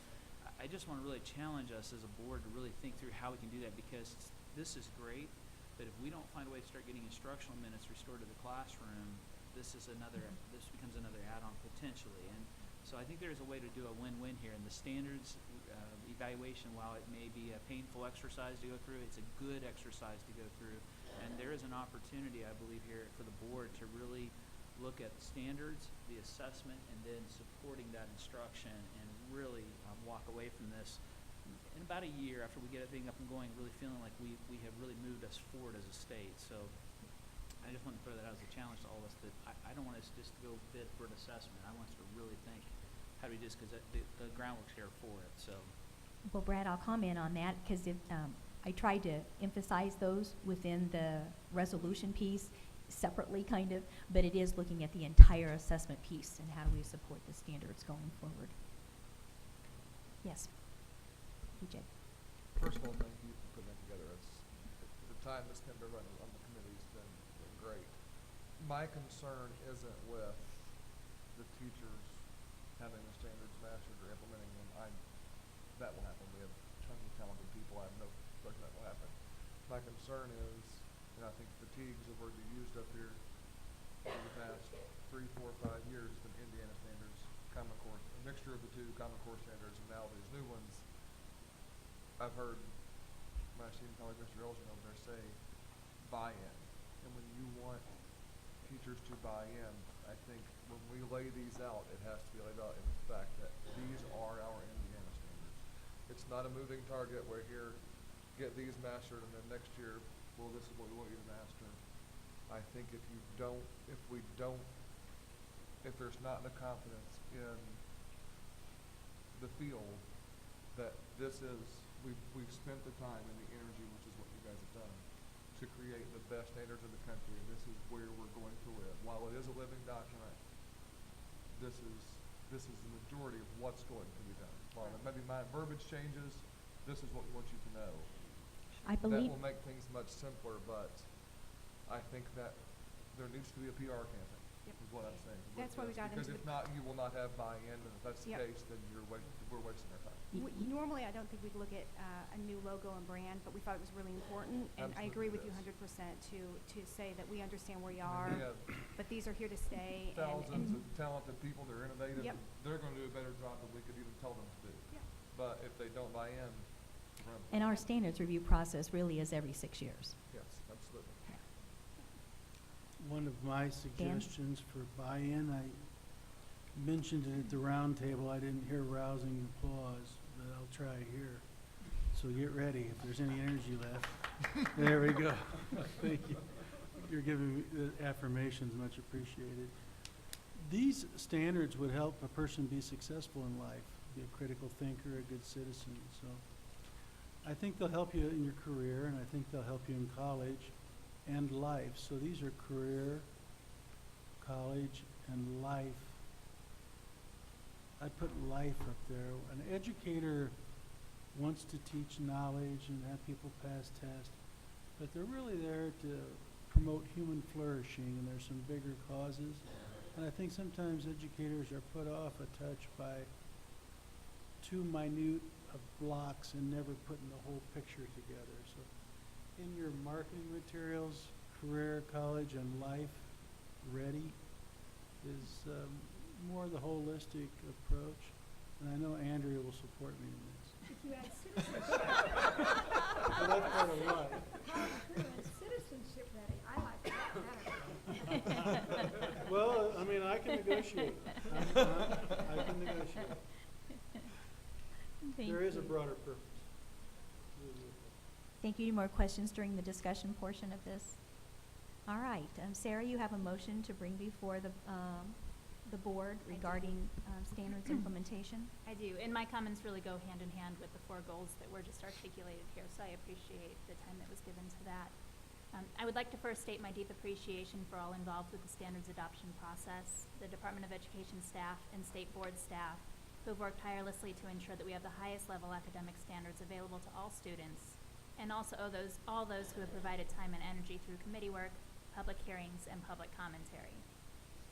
I just want to really challenge us as a board to really think through how we can do that, because this is great, but if we don't find a way to start getting instructional minutes restored to the classroom, this becomes another add-on potentially. And so I think there's a way to do a win-win here. And the standards evaluation, while it may be a painful exercise to go through, it's a good exercise to go through. And there is an opportunity, I believe, here for the board to really look at standards, the assessment, and then supporting that instruction, and really walk away from this in about a year after we get everything up and going, really feeling like we have really moved us forward as a state. So I just want to throw that out as a challenge to all of us, that I don't want us just to go bid for an assessment. I want us to really think, how do we do this, because the groundwork's here for it. So. Well, Brad, I'll comment on that, because I tried to emphasize those within the resolution piece separately, kind of, but it is looking at the entire assessment piece and how do we support the standards going forward. Yes. BJ. First of all, thank you for putting that together. The time that's been run on the committee has been great. My concern isn't with the teachers having the standards mastered or implementing them. That will happen. We have tons of talented people. I have no question that will happen. My concern is, and I think fatigue's a word you used up here over the past 3, 4, 5 years, has been Indiana standards, Common Core, a mixture of the two, Common Core standards, and now these new ones. I've heard my esteemed colleague, Mr. Elgin, over there say buy-in. And when you want teachers to buy in, I think when we lay these out, it has to be laid out in the fact that these are our Indiana standards. It's not a moving target where here, get these mastered, and then next year, well, this is what we want you to master. I think if there's not the confidence in the field that this is, we've spent the time and the energy, which is what you guys have done, to create the best standards in the country, and this is where we're going to live. While it is a living document, this is the majority of what's going to be done. While maybe my verbiage changes, this is what we want you to know. I believe. That will make things much simpler, but I think that there needs to be a PR campaign. Yep. Is what I'm saying. That's why we got into Because if the not, you will not have buy-in, and if that's the Yep. case, then we're wasting our time. Normally, I don't think we'd look at a new logo and brand, but we thought it was really important, and I agree with you 100% to say that we understand where you are, We have but these are here to stay. thousands of talented people, they're innovative, Yep. and they're gonna do a better job than we could even tell them to do. Yeah. But if they don't buy in, run. And our standards review process really is every 6 years. Yes, absolutely. One of my suggestions for buy-in, I mentioned it at the round table. I didn't hear rousing applause, but I'll try here. So get ready, if there's any energy left. There we go. Thank you. You're giving me the affirmations, much appreciated. These standards would help a person be successful in life, be a critical thinker, a good citizen. So I think they'll help you in your career, and I think they'll help you in college and life. So these are career, college, and life. I put life up there. An educator wants to teach knowledge and have people pass tests, but they're really there to promote human flourishing, and there's some bigger causes. And I think sometimes educators are put off a touch by too minute of blocks and never putting the whole picture together. So in your marketing materials, career, college, and life ready is more the holistic approach. And I know Andrea will support me in this. To add citizenship. Well, that's part of life. To add citizenship ready. I like that better. Well, I mean, I can negotiate. I can negotiate. Thank There is a you. broader purpose. Thank you. Any more questions during the discussion portion of this? All right, Sarah, you have a motion to bring before the board I do. regarding standards implementation. I do, and my comments really go hand in hand with the 4 goals that were just articulated here, so I appreciate the time that was given to that. I would like to first state my deep appreciation for all involved with the standards adoption process, the Department of Education staff and state board staff who have worked tirelessly to ensure that we have the highest level academic standards available to all students, and also all those who have provided time and energy through committee work, public hearings, and public commentary.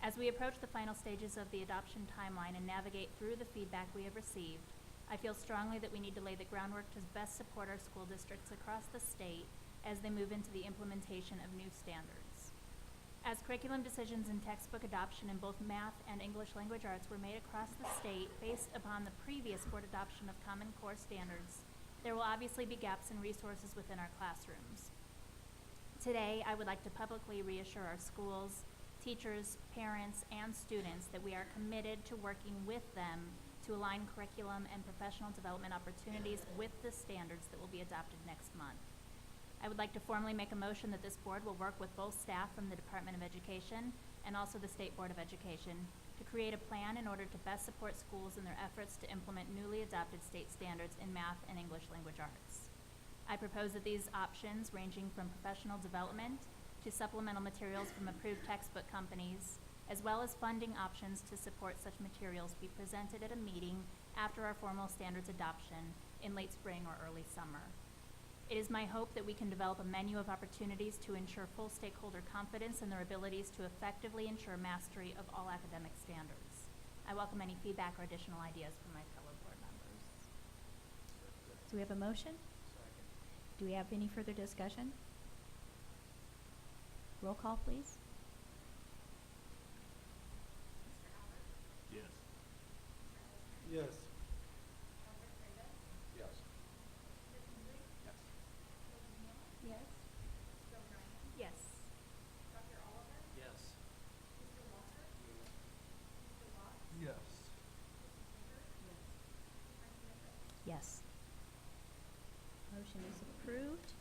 As we approach the final stages of the adoption timeline and navigate through the feedback we have received, I feel strongly that we need to lay the groundwork to best support our school districts across the state as they move into the implementation of new standards. As curriculum decisions and textbook adoption in both math and English language arts were made across the state based upon the previous board adoption of Common Core standards, there will obviously be gaps in resources within our classrooms. Today, I would like to publicly reassure our schools, teachers, parents, and students that we are committed to working with them to align curriculum and professional development opportunities with the standards that will be adopted next month. I would like to formally make a motion that this board will work with both staff from the Department of Education and also the State Board of Education to create a plan in order to best support schools in their efforts to implement newly adopted state standards in math and English language arts. I propose that these options, ranging from professional development to supplemental materials from approved textbook companies, as well as funding options to support such materials, be presented at a meeting after our formal standards adoption in late spring or early summer. It is my hope that we can develop a menu of opportunities to ensure full stakeholder confidence in their abilities to effectively ensure mastery of all academic standards. I welcome any feedback or additional ideas from my fellow board members. Do we have a motion? Do we have any further discussion? Roll call, please. Yes. Yes. Yes. Yes. Yes. Yes. Yes. Yes. Motion is approved.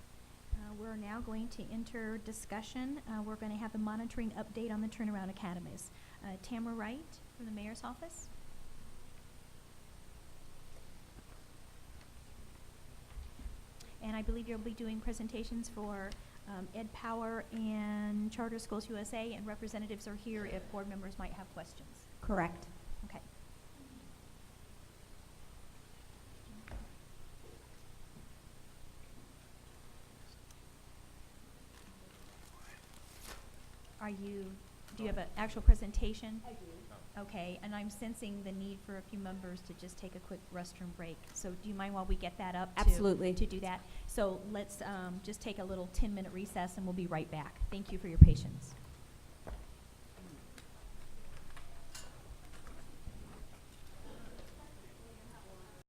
We're now going to enter discussion. We're going to have a monitoring update on the turnaround academies. Tamara Wright from the Mayor's Office. And I believe you'll be doing presentations for Ed Power and Charter Schools USA, and representatives are here if board members might have questions. Correct. Okay. Do you have an actual presentation? I do. Okay, and I'm sensing the need for a few members to just take a quick restroom break. So do you mind while we get that up? Absolutely. To do that? So let's just take a little 10-minute recess and we'll be right back. Thank you for your patience.